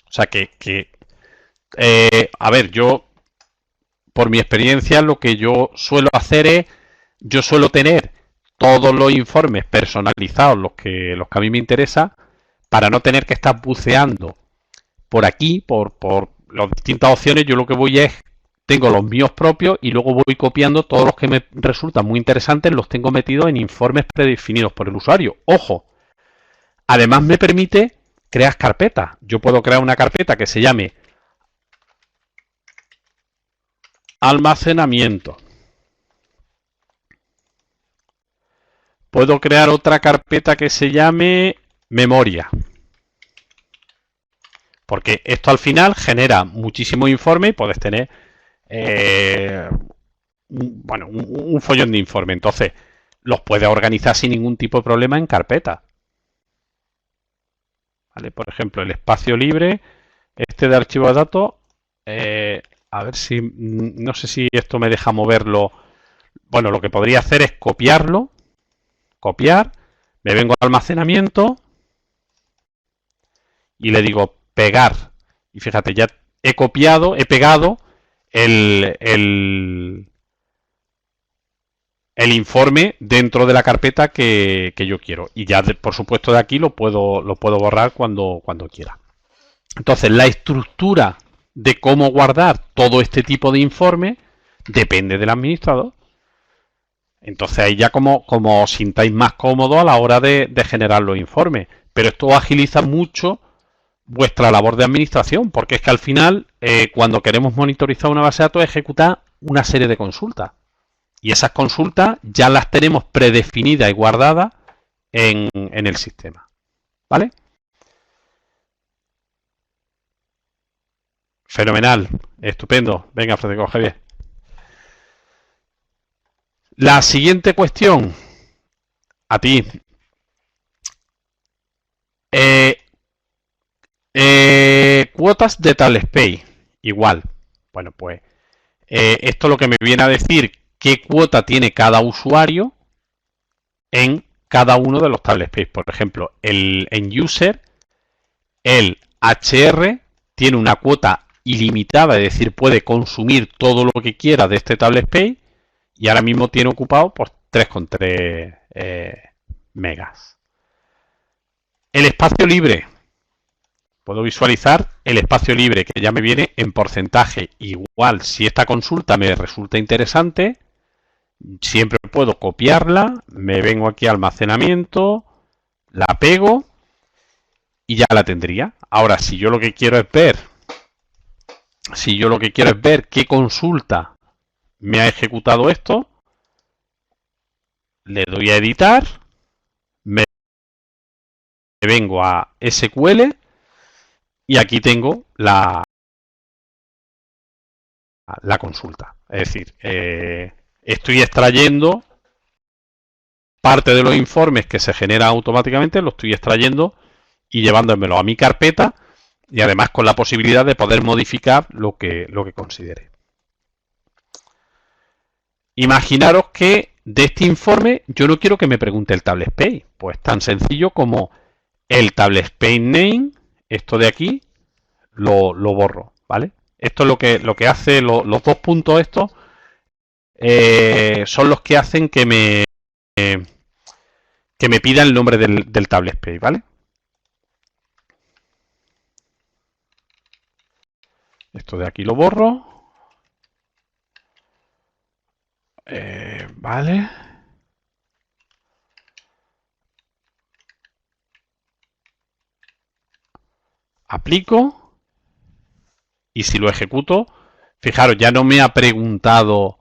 O sea a ver, yo, por mi experiencia, lo que yo suelo hacer es, yo suelo tener todos los informes personalizados, los que a mí me interesa, para no tener que estar buceando por aquí, por las distintas opciones. Yo lo que voy es, tengo los míos propios y luego voy copiando todos los que me resultan muy interesantes, los tengo metidos en informes predefinidos por el usuario. Ojo, además me permite crear carpetas. Yo puedo crear una carpeta que se llame almacenamiento. Puedo crear otra carpeta que se llame memoria. Porque esto al final genera muchísimo informe y puedes tener un follón de informe. Entonces, los puedes organizar sin ningún tipo de problema en carpetas. ¿Vale? Por ejemplo, el espacio libre, este de archivo de datos, a ver si, no sé si esto me deja moverlo. Bueno, lo que podría hacer es copiarlo, copiar, me vengo a almacenamiento y le digo pegar. Y fíjate, ya he copiado, he pegado el informe dentro de la carpeta que yo quiero. Y ya, por supuesto, de aquí lo puedo borrar cuando quiera. Entonces, la estructura de cómo guardar todo este tipo de informe depende del administrador. Entonces, ahí ya como os sintáis más cómodo a la hora de generar los informes. Pero esto agiliza mucho vuestra labor de administración, porque es que al final, cuando queremos monitorizar una base de datos, ejecutar una serie de consultas. Y esas consultas ya las tenemos predefinidas y guardadas en el sistema. ¿Vale? Fenomenal, estupendo. Venga, Francisco Javier. La siguiente cuestión, a ti. Cuotas de TableSpace, igual. Bueno, pues esto lo que me viene a decir qué cuota tiene cada usuario en cada uno de los TableSpace. Por ejemplo, en User, el HR tiene una cuota ilimitada, es decir, puede consumir todo lo que quiera de este TableSpace y ahora mismo tiene ocupado pues 3,3 megas. El espacio libre. Puedo visualizar el espacio libre que ya me viene en porcentaje. Igual, si esta consulta me resulta interesante, siempre puedo copiarla, me vengo aquí a almacenamiento, la pego y ya la tendría. Ahora, si yo lo que quiero es ver qué consulta me ha ejecutado esto, le doy a editar, me vengo a SQL y aquí tengo la consulta. Es decir, estoy extrayendo parte de los informes que se generan automáticamente, lo estoy extrayendo y llevándomelo a mi carpeta y además con la posibilidad de poder modificar lo que considere. Imaginaros que de este informe yo no quiero que me pregunte el TableSpace. Pues tan sencillo como el TableSpace name, esto de aquí, lo borro, ¿vale? Esto es lo que hace, los dos puntos estos son los que hacen que me pida el nombre del TableSpace, ¿vale? Esto de aquí lo borro. Vale. Aplico. Y si lo ejecuto, fijaros, ya no me ha preguntado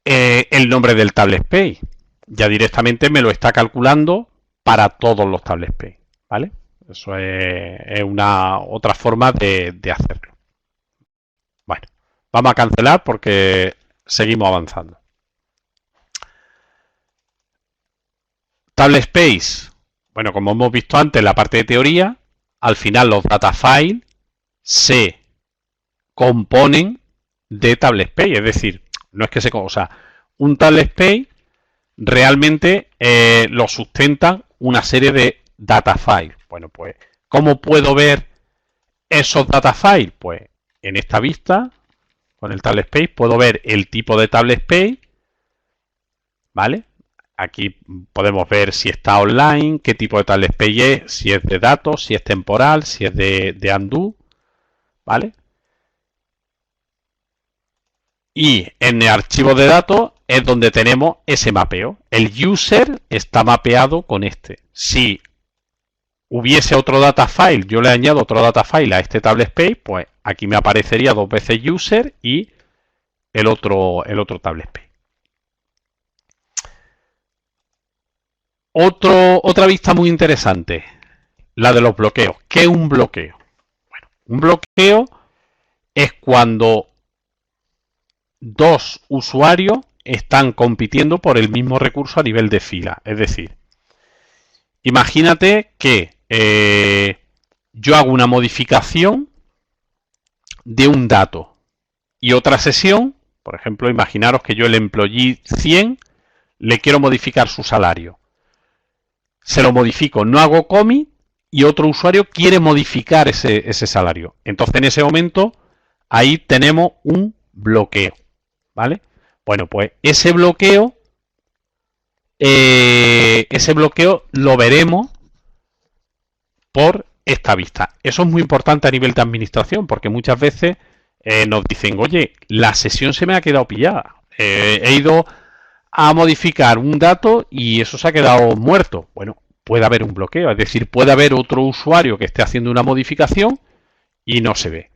el nombre del TableSpace. Ya directamente me lo está calculando para todos los TableSpace, ¿vale? Eso es una otra forma de hacerlo. Bueno, vamos a cancelar porque seguimos avanzando. TableSpace. Bueno, como hemos visto antes en la parte de teoría, al final los data files se componen de TableSpace. Es decir, no es que se... O sea, un TableSpace realmente lo sustentan una serie de data files. Bueno, pues, ¿cómo puedo ver esos data files? Pues en esta vista, con el TableSpace, puedo ver el tipo de TableSpace, ¿vale? Aquí podemos ver si está online, qué tipo de TableSpace es, si es de datos, si es temporal, si es de undo, ¿vale? Y en el archivo de datos es donde tenemos ese mapeo. El user está mapeado con este. Si hubiese otro data file, yo le añado otro data file a este TableSpace, pues aquí me aparecería dos veces user y el otro TableSpace. Otra vista muy interesante, la de los bloqueos. ¿Qué es un bloqueo? Bueno, un bloqueo es cuando dos usuarios están compitiendo por el mismo recurso a nivel de fila. Es decir, imagínate que yo hago una modificación de un dato y otra sesión, por ejemplo, imaginaros que yo el employee 100 le quiero modificar su salario. Se lo modifico, no hago commit y otro usuario quiere modificar ese salario. Entonces, en ese momento, ahí tenemos un bloqueo, ¿vale? Bueno, pues ese bloqueo lo veremos por esta vista. Eso es muy importante a nivel de administración porque muchas veces nos dicen, oye, la sesión se me ha quedado pillada. He ido a modificar un dato y eso se ha quedado muerto. Bueno, puede haber un bloqueo, es decir, puede haber otro usuario que esté haciendo una modificación y no se ve.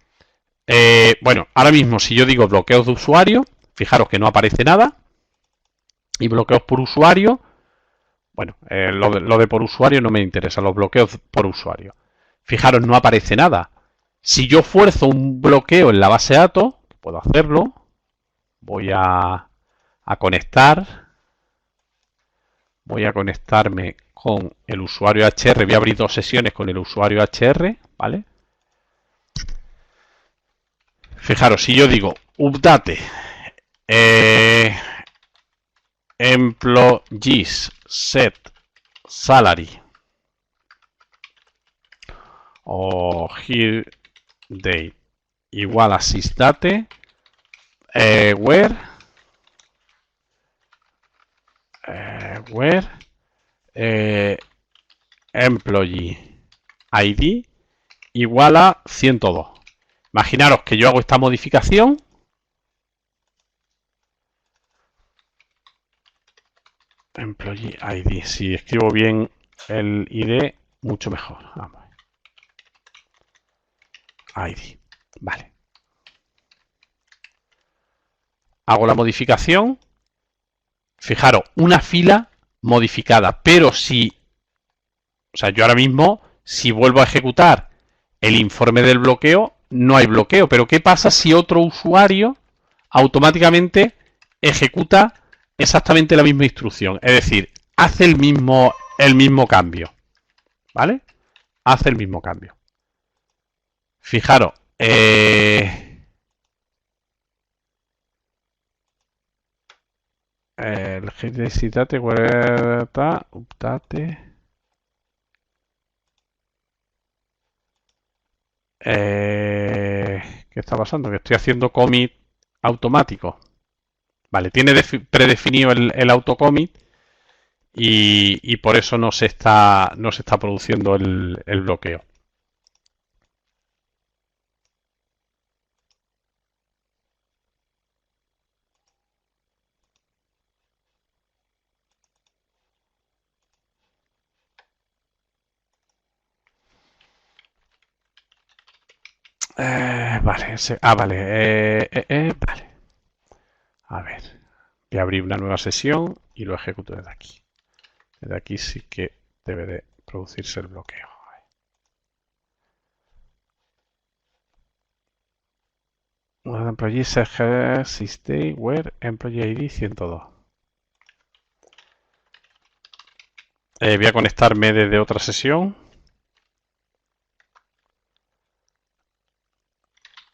Bueno, ahora mismo si yo digo bloqueos de usuario, fijaros que no aparece nada. Y bloqueos por usuario, bueno, lo de por usuario no me interesa, los bloqueos por usuario. Fijaros, no aparece nada. Si yo fuerzo un bloqueo en la base de datos, puedo hacerlo. Voy a conectar. Voy a conectarme con el usuario HR. Voy a abrir dos sesiones con el usuario HR, ¿vale? Fijaros, si yo digo update employees set salary o here date igual a sysdate where employee ID igual a 102. Imaginaros que yo hago esta modificación. Employee ID. Si escribo bien el ID, mucho mejor. Vamos. ID. Vale. Hago la modificación. Fijaros, una fila modificada. Pero si... O sea, yo ahora mismo, si vuelvo a ejecutar el informe del bloqueo, no hay bloqueo. Pero ¿qué pasa si otro usuario automáticamente ejecuta exactamente la misma instrucción? Es decir, hace el mismo cambio. ¿Vale? Hace el mismo cambio. Fijaros. El hit de citate, update. ¿Qué está pasando? Que estoy haciendo commit automático. Vale, tiene predefinido el autocommit y por eso no se está produciendo el bloqueo. Vale, vale. A ver, voy a abrir una nueva sesión y lo ejecuto desde aquí. Desde aquí sí que debe de producirse el bloqueo. Employee sysday where employee ID 102. Voy a conectarme desde otra sesión.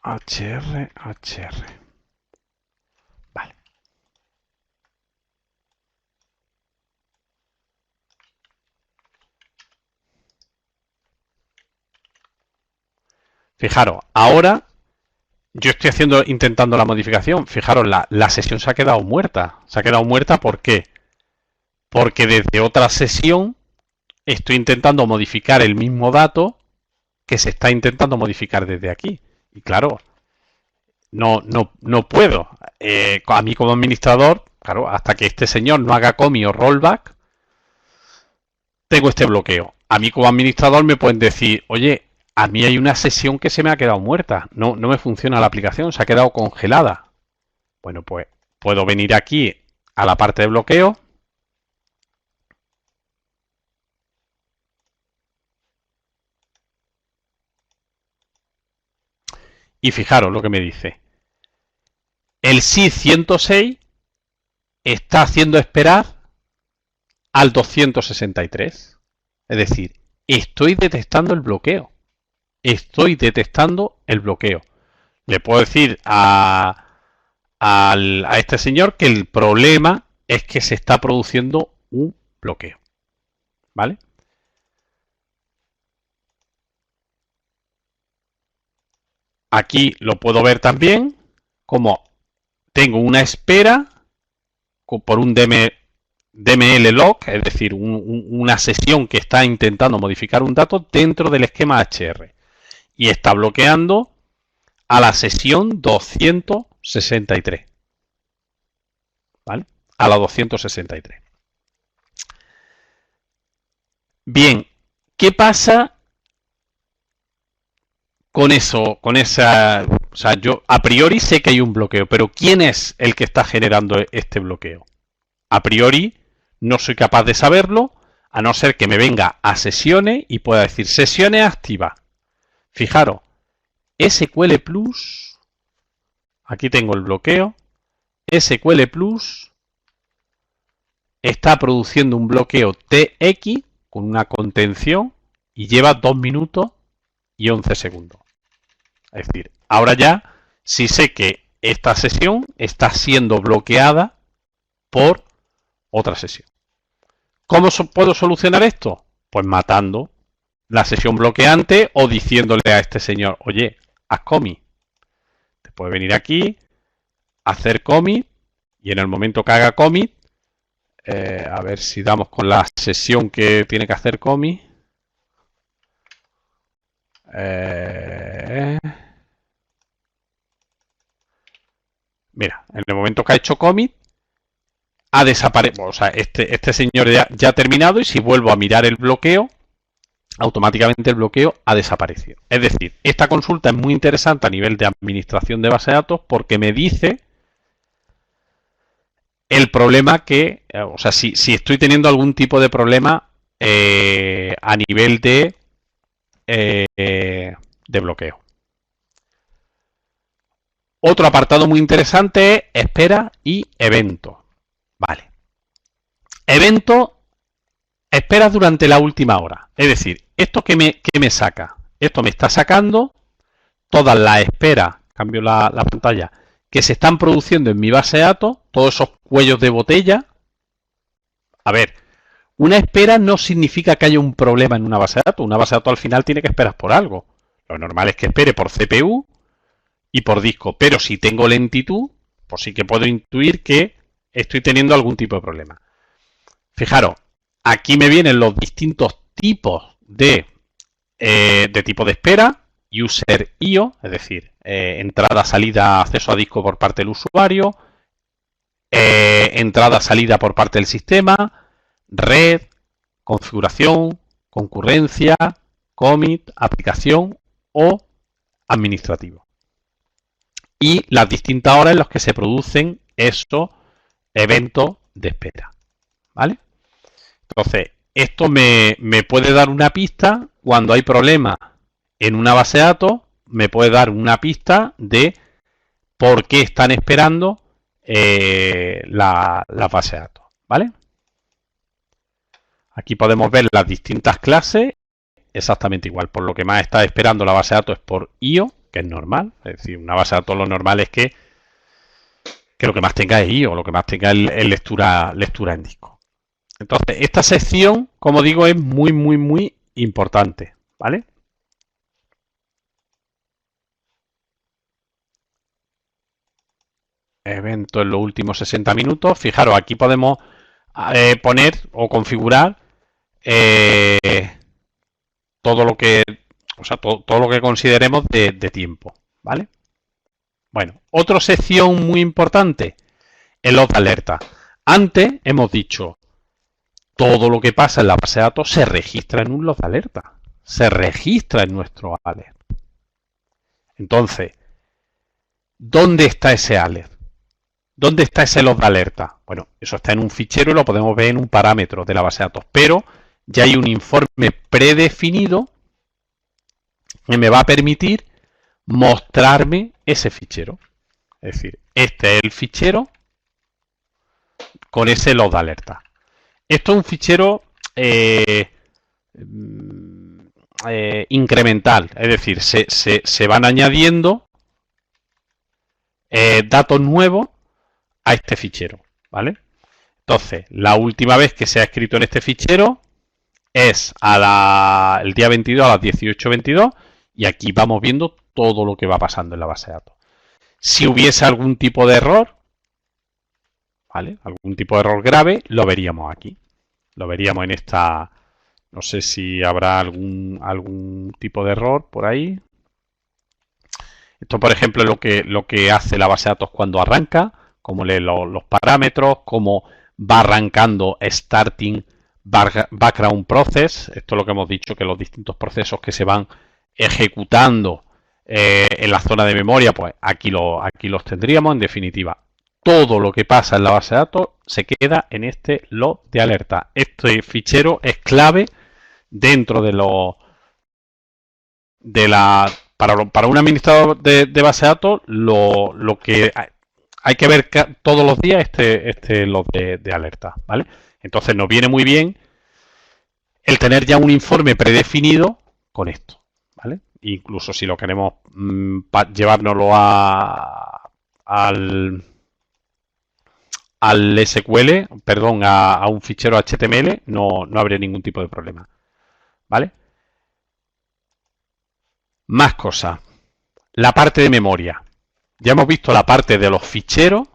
HR. Vale. Fijaros, ahora yo estoy intentando la modificación. Fijaros, la sesión se ha quedado muerta. Se ha quedado muerta, ¿por qué? Porque desde otra sesión estoy intentando modificar el mismo dato que se está intentando modificar desde aquí. Y claro, no puedo. A mí como administrador, claro, hasta que este señor no haga commit o rollback, tengo este bloqueo. A mí como administrador me pueden decir, oye, a mí hay una sesión que se me ha quedado muerta. No me funciona la aplicación, se ha quedado congelada. Bueno, pues puedo venir aquí a la parte de bloqueo. Y fijaros lo que me dice. El SID 106 está haciendo esperar al 263. Es decir, estoy detectando el bloqueo. Estoy detectando el bloqueo. Le puedo decir a este señor que el problema es que se está produciendo un bloqueo. ¿Vale? Aquí lo puedo ver también como tengo una espera por un DML log, es decir, una sesión que está intentando modificar un dato dentro del esquema HR y está bloqueando a la sesión 263. ¿Vale? A la 263. Bien, ¿qué pasa con eso? Con esa... O sea, yo a priori sé que hay un bloqueo, pero ¿quién es el que está generando este bloqueo? A priori no soy capaz de saberlo, a no ser que me venga a sesiones y pueda decir sesiones activas. Fijaros, SQL Plus, aquí tengo el bloqueo, SQL Plus está produciendo un bloqueo TX con una contención y lleva 2 minutos y 11 segundos. Es decir, ahora ya sí sé que esta sesión está siendo bloqueada por otra sesión. ¿Cómo puedo solucionar esto? Pues matando la sesión bloqueante o diciéndole a este señor, oye, haz commit. Te puede venir aquí, hacer commit y en el momento que haga commit, a ver si damos con la sesión que tiene que hacer commit. Mira, en el momento que ha hecho commit, ha desaparecido. O sea, este señor ya ha terminado y si vuelvo a mirar el bloqueo, automáticamente el bloqueo ha desaparecido. Es decir, esta consulta es muy interesante a nivel de administración de base de datos porque me dice el problema que, o sea, si estoy teniendo algún tipo de problema a nivel de bloqueo. Otro apartado muy interesante es espera y evento. Vale. Evento, espera durante la última hora. Es decir, ¿esto qué me saca? Esto me está sacando todas las esperas, cambio la pantalla, que se están produciendo en mi base de datos, todos esos cuellos de botella. A ver, una espera no significa que haya un problema en una base de datos. Una base de datos al final tiene que esperar por algo. Lo normal es que espere por CPU y por disco. Pero si tengo lentitud, pues sí que puedo intuir que estoy teniendo algún tipo de problema. Fijaros, aquí me vienen los distintos tipos de tipo de espera. User IO, es decir, entrada, salida, acceso a disco por parte del usuario, entrada, salida por parte del sistema, red, configuración, concurrencia, commit, aplicación o administrativo. Y las distintas horas en las que se producen esos eventos de espera. ¿Vale? Entonces, esto me puede dar una pista cuando hay problemas en una base de datos, me puede dar una pista de por qué están esperando la base de datos. ¿Vale? Aquí podemos ver las distintas clases exactamente igual. Por lo que más está esperando la base de datos es por IO, que es normal. Es decir, una base de datos lo normal es que lo que más tenga es I/O, lo que más tenga es lectura en disco. Entonces, esta sección, como digo, es muy, muy, muy importante, ¿vale? Evento en los últimos 60 minutos. Fijaros, aquí podemos poner o configurar todo lo que, o sea, todo lo que consideremos de tiempo, ¿vale? Bueno, otra sección muy importante, el log de alerta. Antes hemos dicho, todo lo que pasa en la base de datos se registra en un log de alerta. Se registra en nuestro alert. Entonces, ¿dónde está ese alert? ¿Dónde está ese log de alerta? Bueno, eso está en un fichero y lo podemos ver en un parámetro de la base de datos, pero ya hay un informe predefinido que me va a permitir mostrarme ese fichero. Es decir, este es el fichero con ese log de alerta. Esto es un fichero incremental, es decir, se van añadiendo datos nuevos a este fichero, ¿vale? Entonces, la última vez que se ha escrito en este fichero es el día 22 a las 18:22 y aquí vamos viendo todo lo que va pasando en la base de datos. Si hubiese algún tipo de error, ¿vale? Algún tipo de error grave, lo veríamos aquí. Lo veríamos en esta... No sé si habrá algún tipo de error por ahí. Esto, por ejemplo, es lo que hace la base de datos cuando arranca, cómo lee los parámetros, cómo va arrancando starting background process. Esto es lo que hemos dicho, que los distintos procesos que se van ejecutando en la zona de memoria, pues aquí los tendríamos. En definitiva, todo lo que pasa en la base de datos se queda en este log de alerta. Este fichero es clave dentro para un administrador de base de datos. Lo que hay que ver todos los días este log de alerta, ¿vale? Entonces nos viene muy bien el tener ya un informe predefinido con esto, ¿vale? Incluso si lo queremos llevárnoslo al SQL, perdón, a un fichero HTML, no habría ningún tipo de problema, ¿vale? Más cosas. La parte de memoria. Ya hemos visto la parte de los ficheros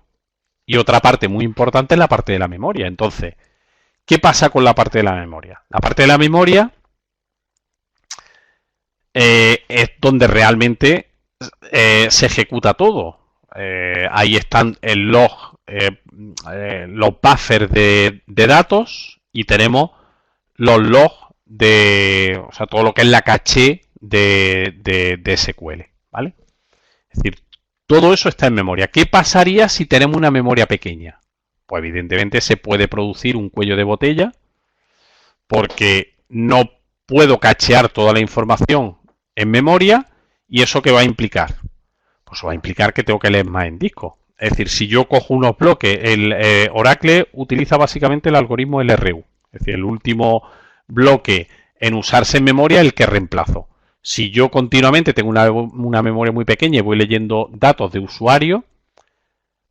y otra parte muy importante es la parte de la memoria. Entonces, ¿qué pasa con la parte de la memoria? La parte de la memoria es donde realmente se ejecuta todo. Ahí están los buffers de datos y tenemos los logs o sea, todo lo que es la caché de SQL, ¿vale? Es decir, todo eso está en memoria. ¿Qué pasaría si tenemos una memoria pequeña? Pues evidentemente se puede producir un cuello de botella porque no puedo cachear toda la información en memoria. ¿Y eso qué va a implicar? Pues va a implicar que tengo que leer más en disco. Es decir, si yo cojo unos bloques, Oracle utiliza básicamente el algoritmo LRU. Es decir, el último bloque en usarse en memoria es el que reemplazo. Si yo continuamente tengo una memoria muy pequeña y voy leyendo datos de usuario,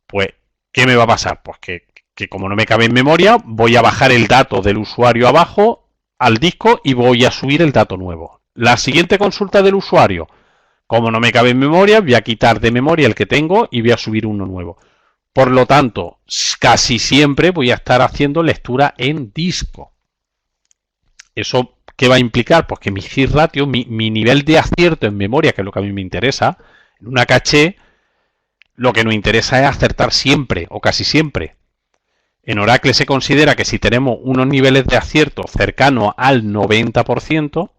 pues, ¿qué me va a pasar? Pues que como no me cabe en memoria, voy a bajar el dato del usuario abajo al disco y voy a subir el dato nuevo. La siguiente consulta del usuario, como no me cabe en memoria, voy a quitar de memoria el que tengo y voy a subir uno nuevo. Por lo tanto, casi siempre voy a estar haciendo lectura en disco. ¿Eso qué va a implicar? Pues que mi hit ratio, mi nivel de acierto en memoria, que es lo que a mí me interesa, en una caché, lo que nos interesa es acertar siempre o casi siempre. En Oracle se considera que si tenemos unos niveles de acierto cercanos al 90%,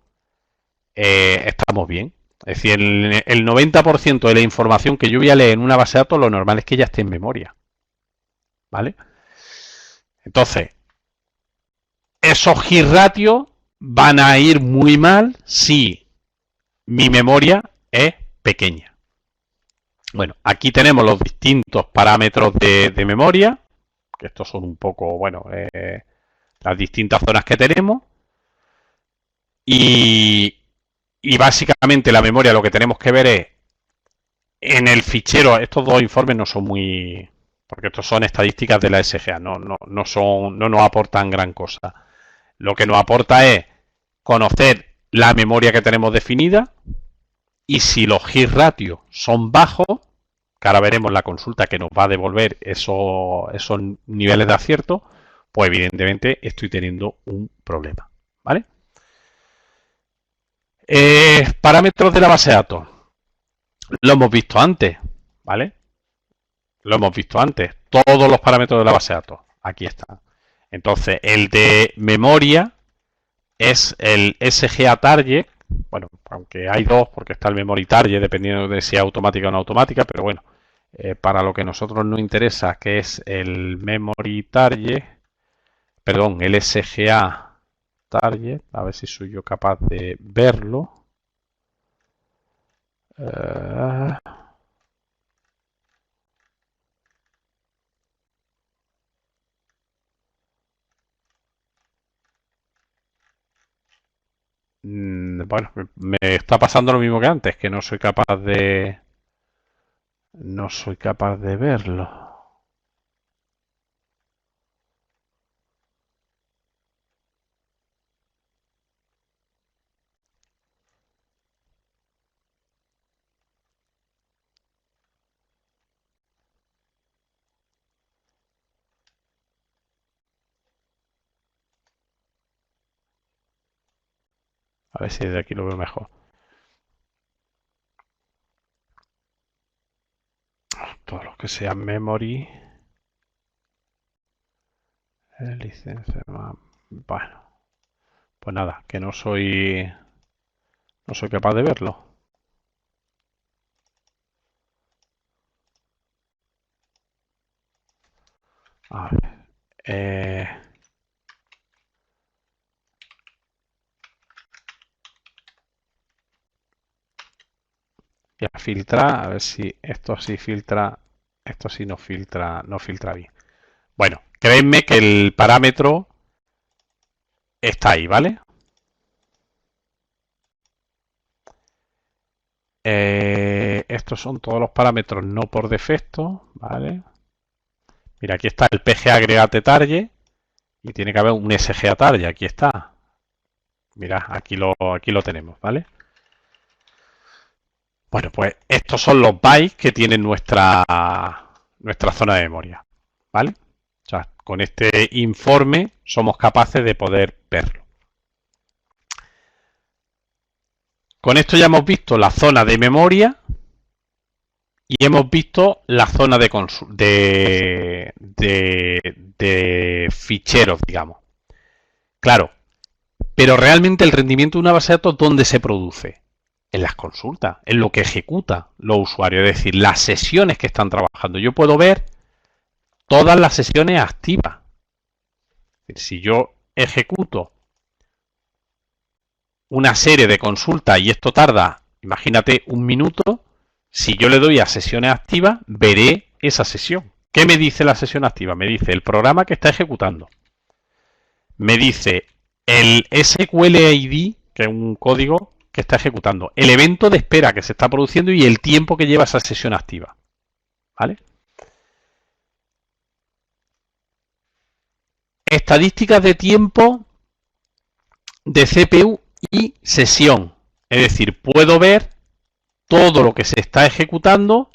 estamos bien. Es decir, el 90% de la información que yo voy a leer en una base de datos, lo normal es que ya esté en memoria, ¿vale? Entonces, esos hit ratios van a ir muy mal si mi memoria es pequeña. Bueno, aquí tenemos los distintos parámetros de memoria, que estos son un poco, bueno, las distintas zonas que tenemos. Y básicamente la memoria lo que tenemos que ver es En el fichero, estos dos informes no son muy... porque estos son estadísticas de la SGA, no nos aportan gran cosa. Lo que nos aporta es conocer la memoria que tenemos definida y si los hit ratios son bajos, que ahora veremos la consulta que nos va a devolver esos niveles de acierto, pues evidentemente estoy teniendo un problema, ¿vale? Parámetros de la base de datos. Lo hemos visto antes, ¿vale? Lo hemos visto antes. Todos los parámetros de la base de datos. Aquí están. Entonces, el de memoria es el SGA target. Bueno, aunque hay dos, porque está el memory target, dependiendo de si es automática o no automática, pero bueno, para lo que a nosotros nos interesa, que es el memory target, perdón, el SGA target, a ver si soy yo capaz de verlo. Bueno, me está pasando lo mismo que antes, que no soy capaz de... No soy capaz de verlo. A ver si desde aquí lo veo mejor. Todo lo que sea memory. Licencia. Bueno. Pues nada, que no soy capaz de verlo. A ver. Voy a filtrar, a ver si esto sí filtra, esto sí no filtra bien. Bueno, créanme que el parámetro está ahí, ¿vale? Estos son todos los parámetros no por defecto, ¿vale? Mira, aquí está el PGA Aggregate Target y tiene que haber un SGA Target, aquí está. Mira, aquí lo tenemos, ¿vale? Bueno, pues estos son los bytes que tiene nuestra zona de memoria, ¿vale? O sea, con este informe somos capaces de poder verlo. Con esto ya hemos visto la zona de memoria y hemos visto la zona de ficheros, digamos. Claro, pero realmente el rendimiento de una base de datos, ¿dónde se produce? En las consultas, en lo que ejecuta los usuarios, es decir, las sesiones que están trabajando. Yo puedo ver todas las sesiones activas. Si yo ejecuto una serie de consultas y esto tarda, imagínate, un minuto, si yo le doy a sesiones activas, veré esa sesión. ¿Qué me dice la sesión activa? Me dice el programa que está ejecutando. Me dice el SQL ID, que es un código que está ejecutando, el evento de espera que se está produciendo y el tiempo que lleva esa sesión activa. ¿Vale? Estadísticas de tiempo de CPU y sesión. Es decir, puedo ver todo lo que se está ejecutando,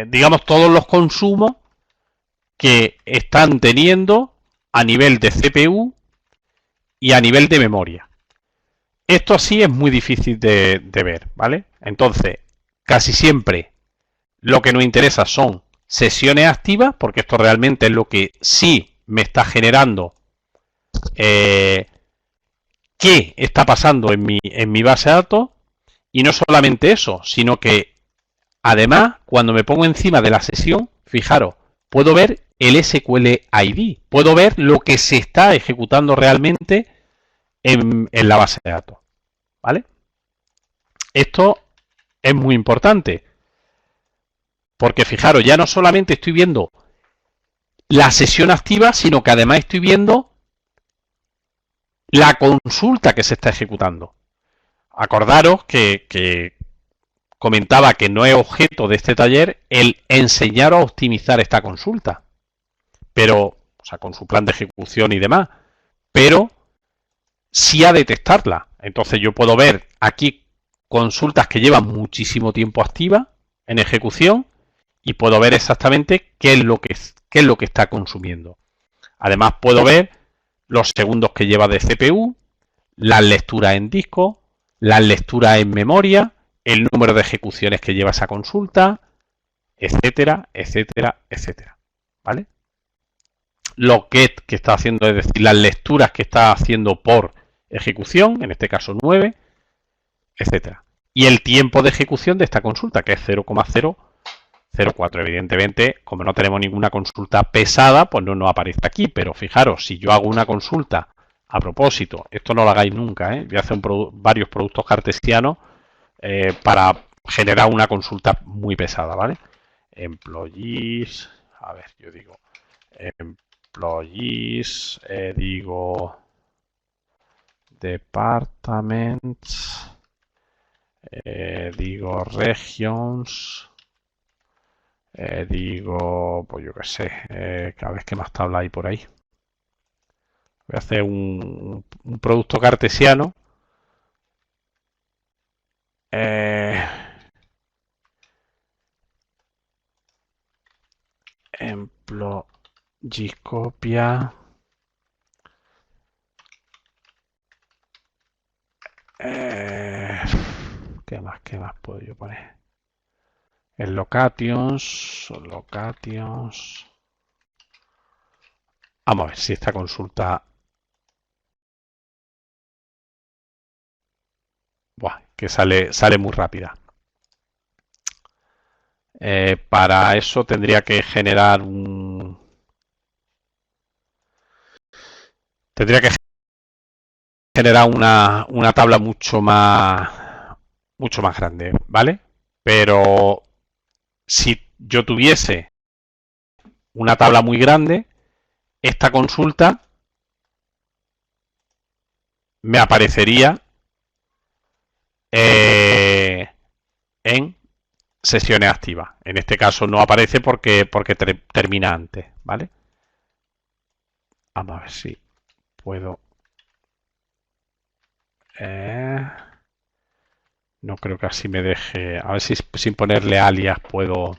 digamos, todos los consumos que están teniendo a nivel de CPU y a nivel de memoria. Esto así es muy difícil de ver, ¿vale? Entonces, casi siempre lo que nos interesa son sesiones activas, porque esto realmente es lo que sí me está generando qué está pasando en mi base de datos. Y no solamente eso, sino que además, cuando me pongo encima de la sesión, fijaros, puedo ver el SQL ID, puedo ver lo que se está ejecutando realmente en la base de datos, ¿vale? Esto es muy importante, porque fijaros, ya no solamente estoy viendo la sesión activa, sino que además estoy viendo la consulta que se está ejecutando. Acordaros que comentaba que no es objeto de este taller el enseñar a optimizar esta consulta, pero, o sea, con su plan de ejecución y demás, pero sí a detectarla. Entonces yo puedo ver aquí consultas que llevan muchísimo tiempo activas en ejecución y puedo ver exactamente qué es lo que está consumiendo. Además puedo ver los segundos que lleva de CPU, las lecturas en disco, las lecturas en memoria, el número de ejecuciones que lleva esa consulta, etcétera, etcétera, etcétera. ¿Vale? Los get que está haciendo, es decir, las lecturas que está haciendo por ejecución, en este caso 9, etcétera. Y el tiempo de ejecución de esta consulta, que es 0,004. Evidentemente, como no tenemos ninguna consulta pesada, pues no nos aparece aquí. Pero fijaros, si yo hago una consulta a propósito, esto no lo hagáis nunca, voy a hacer varios productos cartesianos para generar una consulta muy pesada, ¿vale? Employees, a ver, yo digo employees, digo departments, digo regions, digo, pues yo qué sé, cada vez que más tabla hay por ahí. Voy a hacer un producto cartesiano. Employee copia. ¿Qué más puedo yo poner? El locations. Vamos a ver si esta consulta... Buah, que sale muy rápida. Para eso tendría que generar un... Tendría que generar una tabla mucho más grande, ¿vale? Pero si yo tuviese una tabla muy grande, esta consulta me aparecería en sesiones activas. En este caso no aparece porque termina antes, ¿vale? Vamos a ver si puedo... no creo que así me deje... A ver si sin ponerle alias puedo...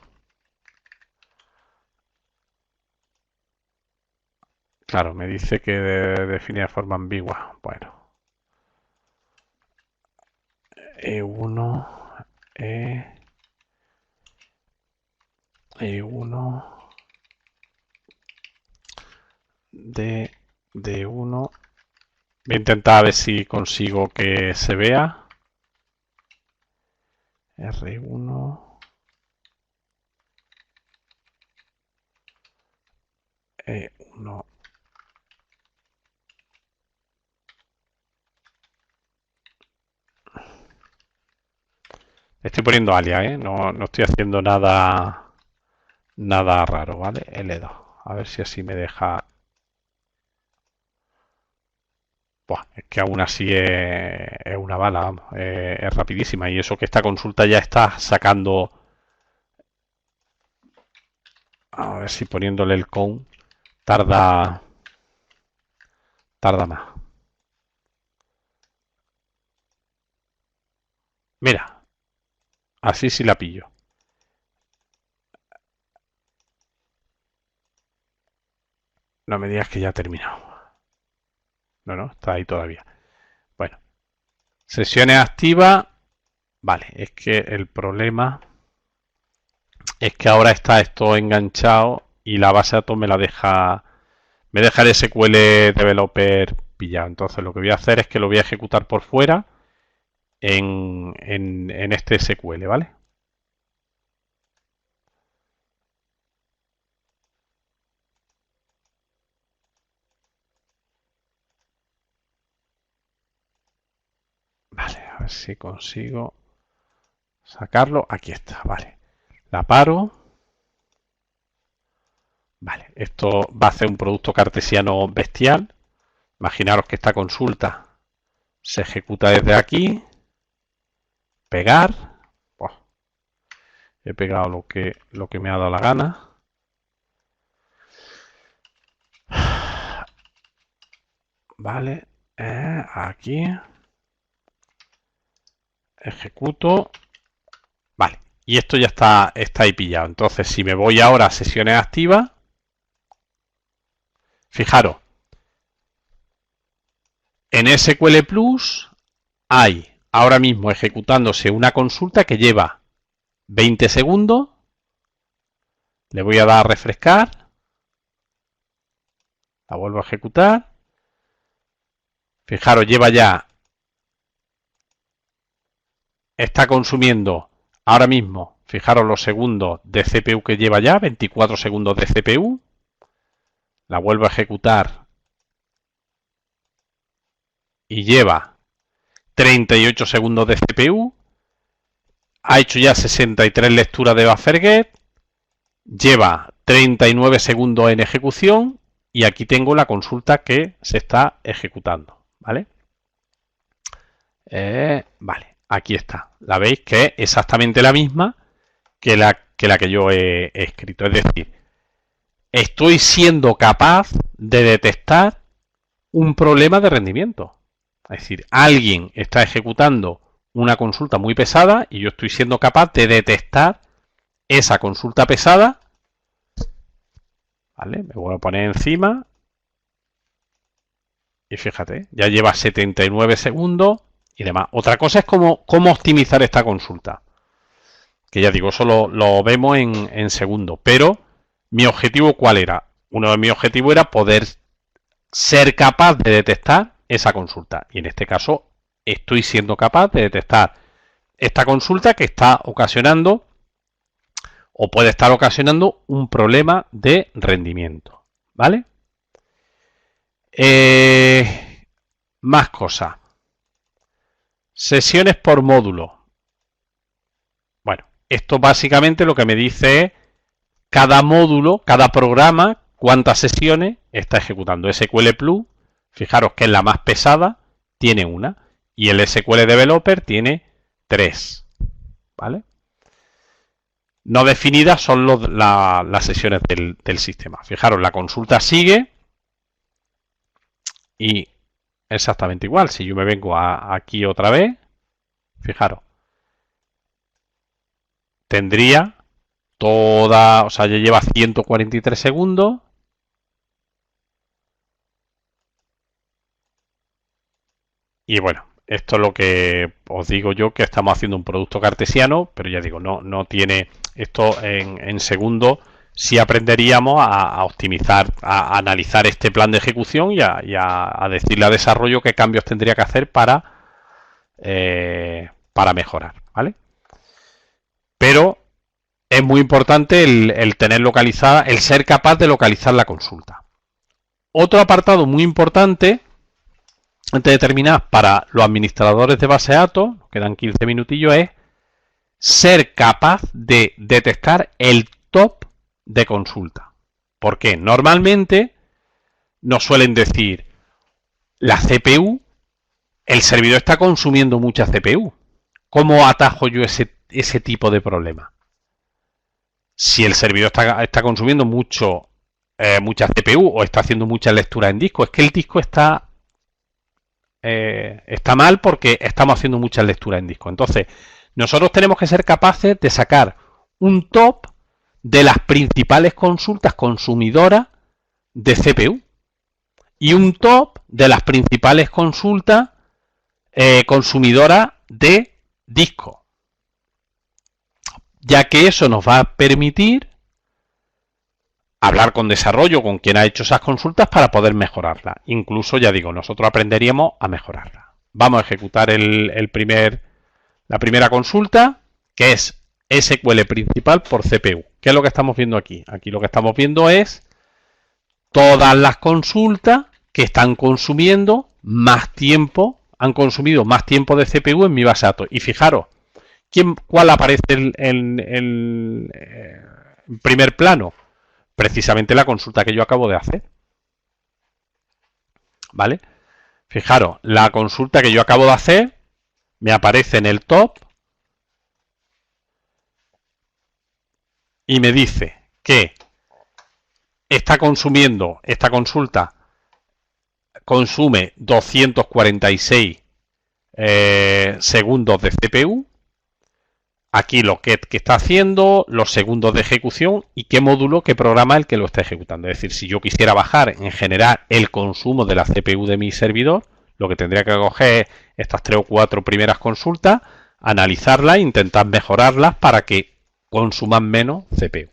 Claro, me dice que define de forma ambigua. Bueno. E1, E1, D1. Voy a intentar a ver si consigo que se vea. R1. E1. Estoy poniendo alias, no estoy haciendo nada raro, ¿vale? L2. A ver si así me deja... Buah, es que aún así es una bala, vamos, es rapidísima. Y eso que esta consulta ya está sacando... A ver si poniéndole el count tarda más. Mira, así sí la pillo. No me digas que ya ha terminado. No, está ahí todavía. Bueno, sesiones activas. Vale, es que el problema es que ahora está esto enganchado y la base de datos me deja el SQL Developer pillado. Entonces lo que voy a hacer es que lo voy a ejecutar por fuera en este SQL, ¿vale? Vale, a ver si consigo sacarlo. Aquí está, vale. La paro. Vale, esto va a hacer un producto cartesiano bestial. Imaginaros que esta consulta se ejecuta desde aquí. Pegar. He pegado lo que me ha dado la gana. Vale, aquí. Ejecuto. Vale, y esto ya está ahí pillado. Entonces, si me voy ahora a sesiones activas, fijaros, en SQL Plus hay ahora mismo ejecutándose una consulta que lleva 20 segundos. Le voy a dar a refrescar. La vuelvo a ejecutar. Fijaros, lleva ya. Está consumiendo ahora mismo, fijaros los segundos de CPU que lleva ya, 24 segundos de CPU. La vuelvo a ejecutar. Y lleva 38 segundos de CPU. Ha hecho ya 63 lecturas de buffer_get. Lleva 39 segundos en ejecución. Y aquí tengo la consulta que se está ejecutando. ¿Vale? Vale, aquí está. La veis que es exactamente la misma que la que yo he escrito. Es decir, estoy siendo capaz de detectar un problema de rendimiento. Es decir, alguien está ejecutando una consulta muy pesada y yo estoy siendo capaz de detectar esa consulta pesada. ¿Vale? Me voy a poner encima. Y fíjate, ya lleva 79 segundos y demás. Otra cosa es cómo optimizar esta consulta. Que ya digo, eso lo vemos en segundos. Pero mi objetivo, ¿cuál era? Uno de mis objetivos era poder ser capaz de detectar esa consulta. Y en este caso estoy siendo capaz de detectar esta consulta que está ocasionando o puede estar ocasionando un problema de rendimiento. ¿Vale? Más cosas. Sesiones por módulo. Bueno, esto básicamente lo que me dice es cada módulo, cada programa, cuántas sesiones está ejecutando. SQL Plus, fijaros que es la más pesada, tiene una. Y el SQL Developer tiene 3. ¿Vale? No definidas son las sesiones del sistema. Fijaros, la consulta sigue y exactamente igual. Si yo me vengo aquí otra vez, fijaros, tendría toda, o sea, ya lleva 143 segundos. Y bueno, esto es lo que os digo yo, que estamos haciendo un producto cartesiano, pero ya digo, no tiene esto en segundos. Sí aprenderíamos a optimizar, a analizar este plan de ejecución y a decirle a desarrollo qué cambios tendría que hacer para mejorar, ¿vale? Pero es muy importante el tener localizada, el ser capaz de localizar la consulta. Otro apartado muy importante, antes de terminar, para los administradores de base de datos, nos quedan 15 minutillos, es ser capaz de detectar el top de consulta. ¿Por qué? Normalmente nos suelen decir la CPU, el servidor está consumiendo mucha CPU. ¿Cómo atajo yo ese tipo de problema? Si el servidor está consumiendo mucha CPU o está haciendo mucha lectura en disco, es que el disco está mal porque estamos haciendo muchas lecturas en disco. Entonces, nosotros tenemos que ser capaces de sacar un top de las principales consultas consumidoras de CPU y un top de las principales consultas consumidoras de disco, ya que eso nos va a permitir hablar con desarrollo, con quien ha hecho esas consultas para poder mejorarla. Incluso, ya digo, nosotros aprenderíamos a mejorarla. Vamos a ejecutar la primera consulta, que es SQL principal por CPU. ¿Qué es lo que estamos viendo aquí? Aquí lo que estamos viendo es todas las consultas que están consumiendo más tiempo, han consumido más tiempo de CPU en mi base de datos. Y fijaros, ¿cuál aparece en primer plano? Precisamente la consulta que yo acabo de hacer. ¿Vale? Fijaros, la consulta que yo acabo de hacer me aparece en el top y me dice que está consumiendo, esta consulta consume 246 segundos de CPU, aquí lo que está haciendo, los segundos de ejecución y qué módulo, qué programa el que lo está ejecutando. Es decir, si yo quisiera bajar en general el consumo de la CPU de mi servidor, lo que tendría que coger es estas 3 o 4 primeras consultas, analizarlas e intentar mejorarlas para que consuman menos CPU.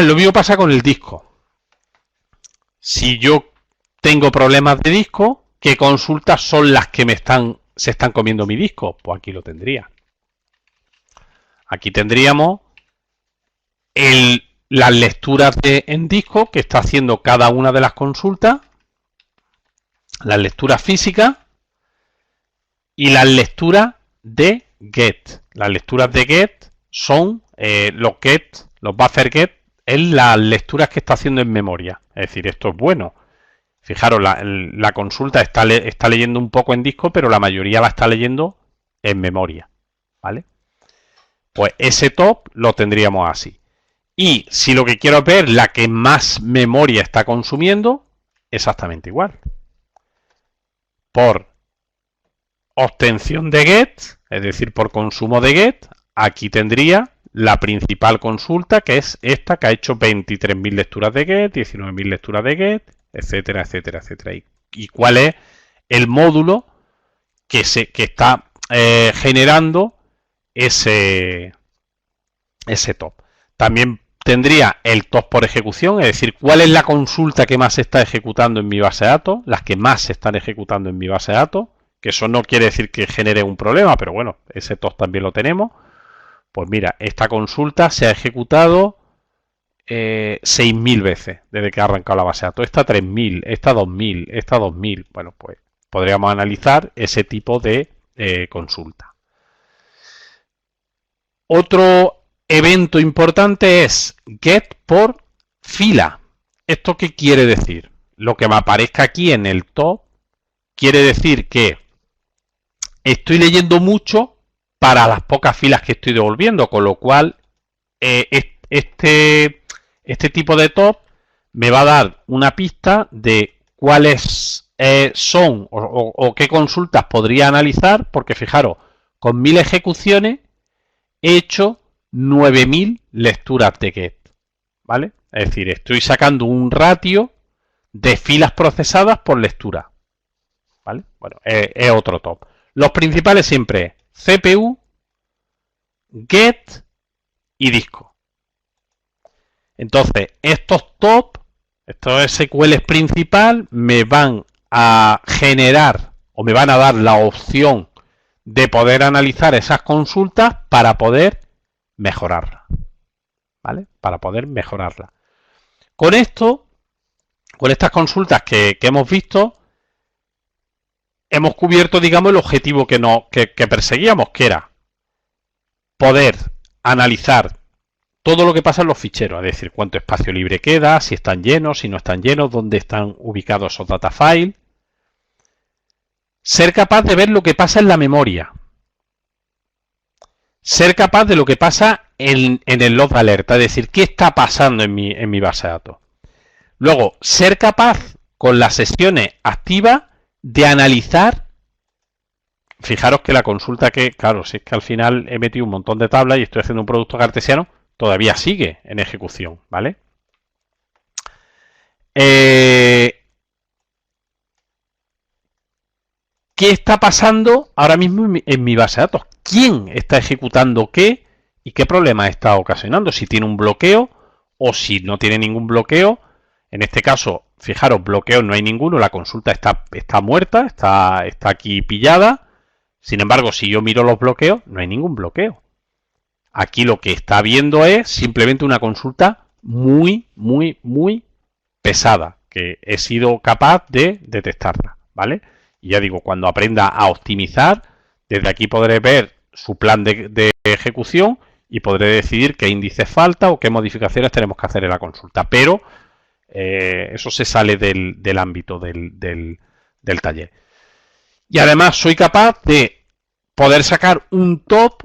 Lo mismo pasa con el disco. Si yo tengo problemas de disco, ¿qué consultas son las que se están comiendo mi disco? Pues aquí lo tendría. Aquí tendríamos las lecturas en disco que está haciendo cada una de las consultas, las lecturas físicas y las lecturas de get. Las lecturas de get son los buffer get, es las lecturas que está haciendo en memoria. Es decir, esto es bueno. Fijaros, la consulta está leyendo un poco en disco, pero la mayoría la está leyendo en memoria, ¿vale? Pues ese top lo tendríamos así. Y si lo que quiero es ver la que más memoria está consumiendo, exactamente igual. Por obtención de get, es decir, por consumo de get, aquí tendría la principal consulta, que es esta, que ha hecho 23.000 lecturas de get, 19.000 lecturas de get, etcétera, etcétera, etcétera. ¿Y cuál es el módulo que está generando ese top? También tendría el top por ejecución, es decir, cuál es la consulta que más se está ejecutando en mi base de datos, las que más se están ejecutando en mi base de datos, que eso no quiere decir que genere un problema, pero bueno, ese top también lo tenemos. Pues mira, esta consulta se ha ejecutado 6.000 veces desde que ha arrancado la base de datos. Esta 3.000, esta 2.000, esta 2.000. Bueno, pues podríamos analizar ese tipo de consulta. Otro evento importante es get por fila. ¿Esto qué quiere decir? Lo que me aparezca aquí en el top quiere decir que estoy leyendo mucho para las pocas filas que estoy devolviendo, con lo cual este tipo de top me va a dar una pista de cuáles son o qué consultas podría analizar, porque fijaros, con 1000 ejecuciones he hecho 9000 lecturas de get, ¿vale? Es decir, estoy sacando un ratio de filas procesadas por lectura, ¿vale? Bueno, es otro top. Los principales siempre CPU, get y disco. Entonces, estos top, estos SQLs principal, me van a generar o me van a dar la opción de poder analizar esas consultas para poder mejorarlas, ¿vale? Para poder mejorarlas. Con esto, con estas consultas que hemos visto, hemos cubierto, digamos, el objetivo que perseguíamos, que era poder analizar todo lo que pasa en los ficheros, es decir, cuánto espacio libre queda, si están llenos, si no están llenos, dónde están ubicados esos data files. Ser capaz de ver lo que pasa en la memoria. Ser capaz de lo que pasa en el log de alerta, es decir, qué está pasando en mi base de datos. Luego, ser capaz con las sesiones activas de analizar. Fijaros que la consulta claro, si es que al final he metido un montón de tablas y estoy haciendo un producto cartesiano, todavía sigue en ejecución, ¿vale? ¿Qué está pasando ahora mismo en mi base de datos? ¿Quién está ejecutando qué y qué problema está ocasionando? Si tiene un bloqueo o si no tiene ningún bloqueo. En este caso, fijaros, bloqueo no hay ninguno, la consulta está muerta, está aquí pillada. Sin embargo, si yo miro los bloqueos, no hay ningún bloqueo. Aquí lo que está viendo es simplemente una consulta muy, muy, muy pesada, que he sido capaz de detectarla, ¿vale? Y ya digo, cuando aprenda a optimizar, desde aquí podré ver su plan de ejecución y podré decidir qué índices falta o qué modificaciones tenemos que hacer en la consulta. Pero eso se sale del ámbito del taller. Y además soy capaz de poder sacar un top,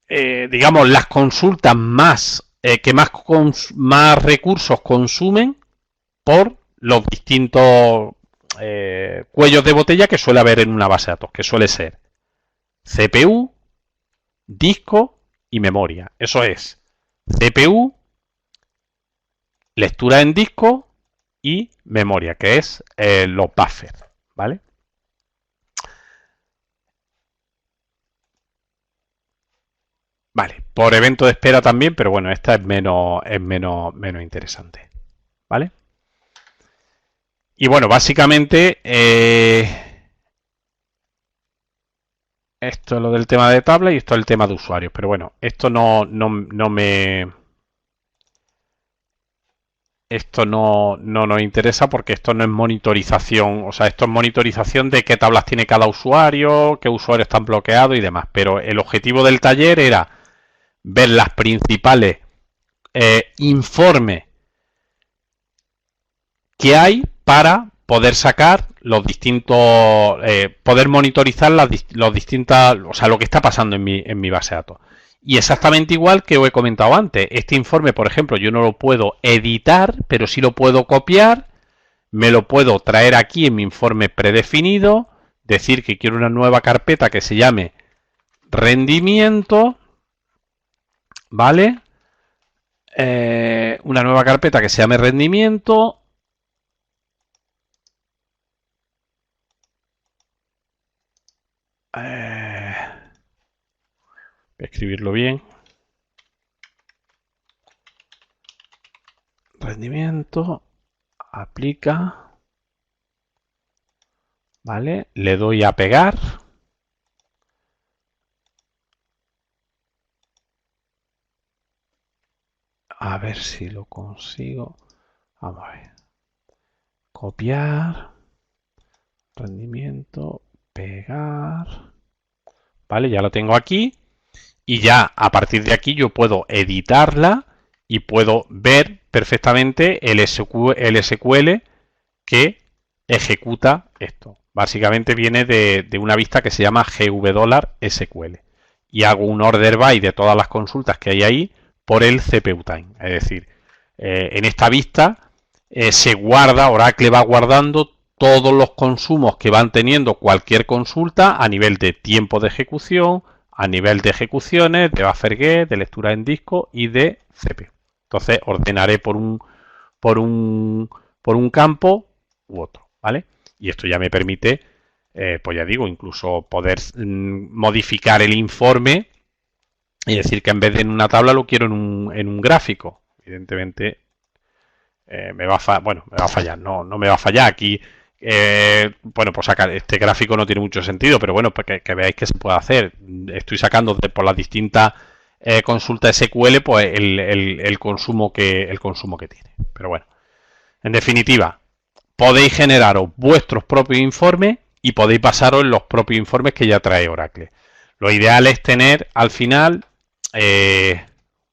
digamos, las consultas que más recursos consumen por los distintos cuellos de botella que suele haber en una base de datos, que suele ser CPU, disco y memoria. Eso es CPU, lectura en disco y memoria, que es los buffers, ¿vale? Vale, por evento de espera también, pero bueno, esta es menos interesante, ¿vale? Y bueno, básicamente esto es lo del tema de tablet y esto es el tema de usuarios, pero bueno, esto no me... Esto no nos interesa porque esto no es monitorización, o sea, esto es monitorización de qué tablas tiene cada usuario, qué usuarios están bloqueados y demás, pero el objetivo del taller era ver las principales informes que hay para poder sacar los distintos, poder monitorizar los distintas, o sea, lo que está pasando en mi base de datos. Y exactamente igual que os he comentado antes, este informe, por ejemplo, yo no lo puedo editar, pero sí lo puedo copiar, me lo puedo traer aquí en mi informe predefinido, decir que quiero una nueva carpeta que se llame rendimiento, ¿vale? Una nueva carpeta que se llame rendimiento. Voy a escribirlo bien. Rendimiento, aplica, ¿vale? Le doy a pegar. A ver si lo consigo. Vamos a ver. Copiar, rendimiento, pegar. Vale, ya lo tengo aquí. Y ya a partir de aquí yo puedo editarla y puedo ver perfectamente el SQL que ejecuta esto. Básicamente viene de una vista que se llama GW$SQL. Y hago un order by de todas las consultas que hay ahí por el CPU time. Es decir, en esta vista se guarda, Oracle va guardando todos los consumos que van teniendo cualquier consulta a nivel de tiempo de ejecución, a nivel de ejecuciones, de buffer get, de lectura en disco y de CPU. Entonces ordenaré por un campo u otro, ¿vale? Y esto ya me permite, pues ya digo, incluso poder modificar el informe y decir que en vez de en una tabla lo quiero en un gráfico. Evidentemente me va a fallar, no me va a fallar. Aquí, bueno, pues sacar este gráfico no tiene mucho sentido, pero bueno, pues que veáis que se puede hacer. Estoy sacando por las distintas consultas SQL, pues el consumo que tiene. Pero bueno, en definitiva, podéis generaros vuestros propios informes y podéis basaros en los propios informes que ya trae Oracle. Lo ideal es tener al final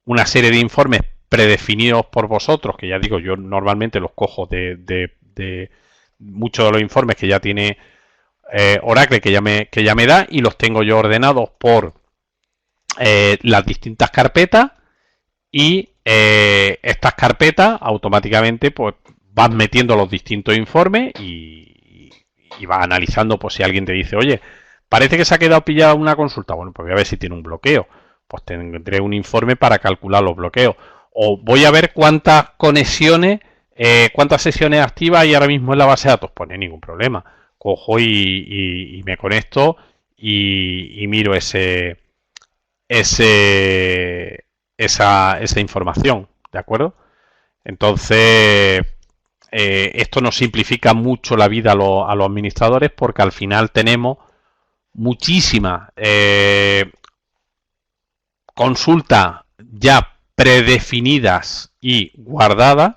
una serie de informes predefinidos por vosotros, que ya digo, yo normalmente los cojo de muchos de los informes que ya tiene Oracle, que ya me da, y los tengo yo ordenados por las distintas carpetas, y estas carpetas automáticamente pues van metiendo los distintos informes y vas analizando, pues si alguien te dice, oye, parece que se ha quedado pillada una consulta, bueno, pues voy a ver si tiene un bloqueo, pues tendré un informe para calcular los bloqueos, o voy a ver cuántas conexiones, cuántas sesiones activas hay ahora mismo en la base de datos, pues no hay ningún problema, cojo y me conecto y miro esa información, ¿de acuerdo? Entonces, esto nos simplifica mucho la vida a los administradores, porque al final tenemos muchísimas consultas ya predefinidas y guardadas,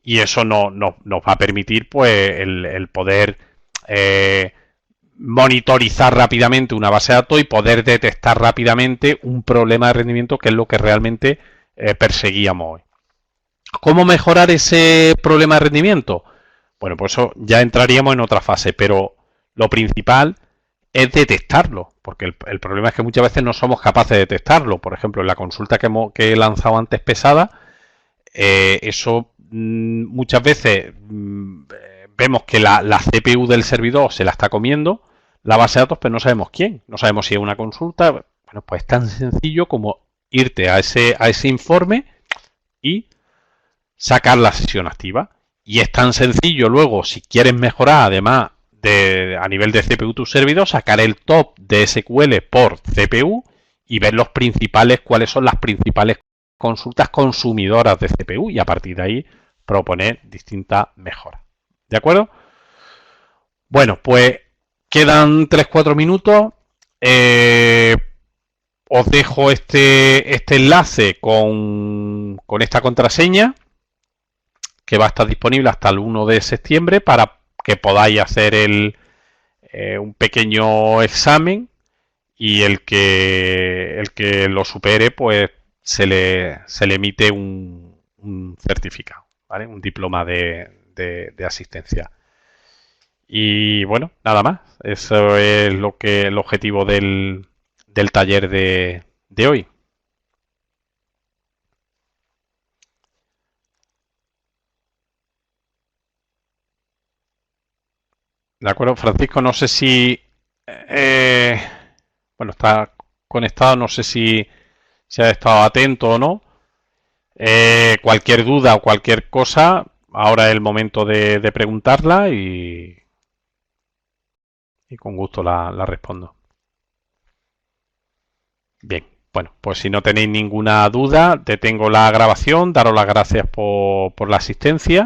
y eso nos va a permitir pues el poder monitorizar rápidamente una base de datos y poder detectar rápidamente un problema de rendimiento, que es lo que realmente perseguíamos hoy. ¿Cómo mejorar ese problema de rendimiento? Bueno, pues eso ya entraríamos en otra fase, pero lo principal es detectarlo, porque el problema es que muchas veces no somos capaces de detectarlo. Por ejemplo, en la consulta que he lanzado antes pesada, eso muchas veces vemos que la CPU del servidor se la está comiendo la base de datos, pero no sabemos quién. No sabemos si es una consulta. Bueno, pues es tan sencillo como irte a ese informe y sacar la sesión activa. Y es tan sencillo luego, si quieres mejorar, además a nivel de CPU tu servidor, sacar el top de SQL por CPU y ver los principales, cuáles son las principales consultas consumidoras de CPU y a partir de ahí proponer distintas mejoras. ¿De acuerdo? Bueno, pues quedan 3-4 minutos. Os dejo este enlace con esta contraseña que va a estar disponible hasta el 1 de septiembre para que podáis hacer un pequeño examen y el que lo supere, pues se le emite un certificado, ¿vale? Un diploma de asistencia. Y bueno, nada más. Eso es el objetivo del taller de hoy. De acuerdo, Francisco, no sé si bueno, está conectado, no sé si ha estado atento o no. Cualquier duda o cualquier cosa, ahora es el momento de preguntarla y con gusto la respondo. Bien, bueno, pues si no tenéis ninguna duda, detengo la grabación, daros las gracias por la asistencia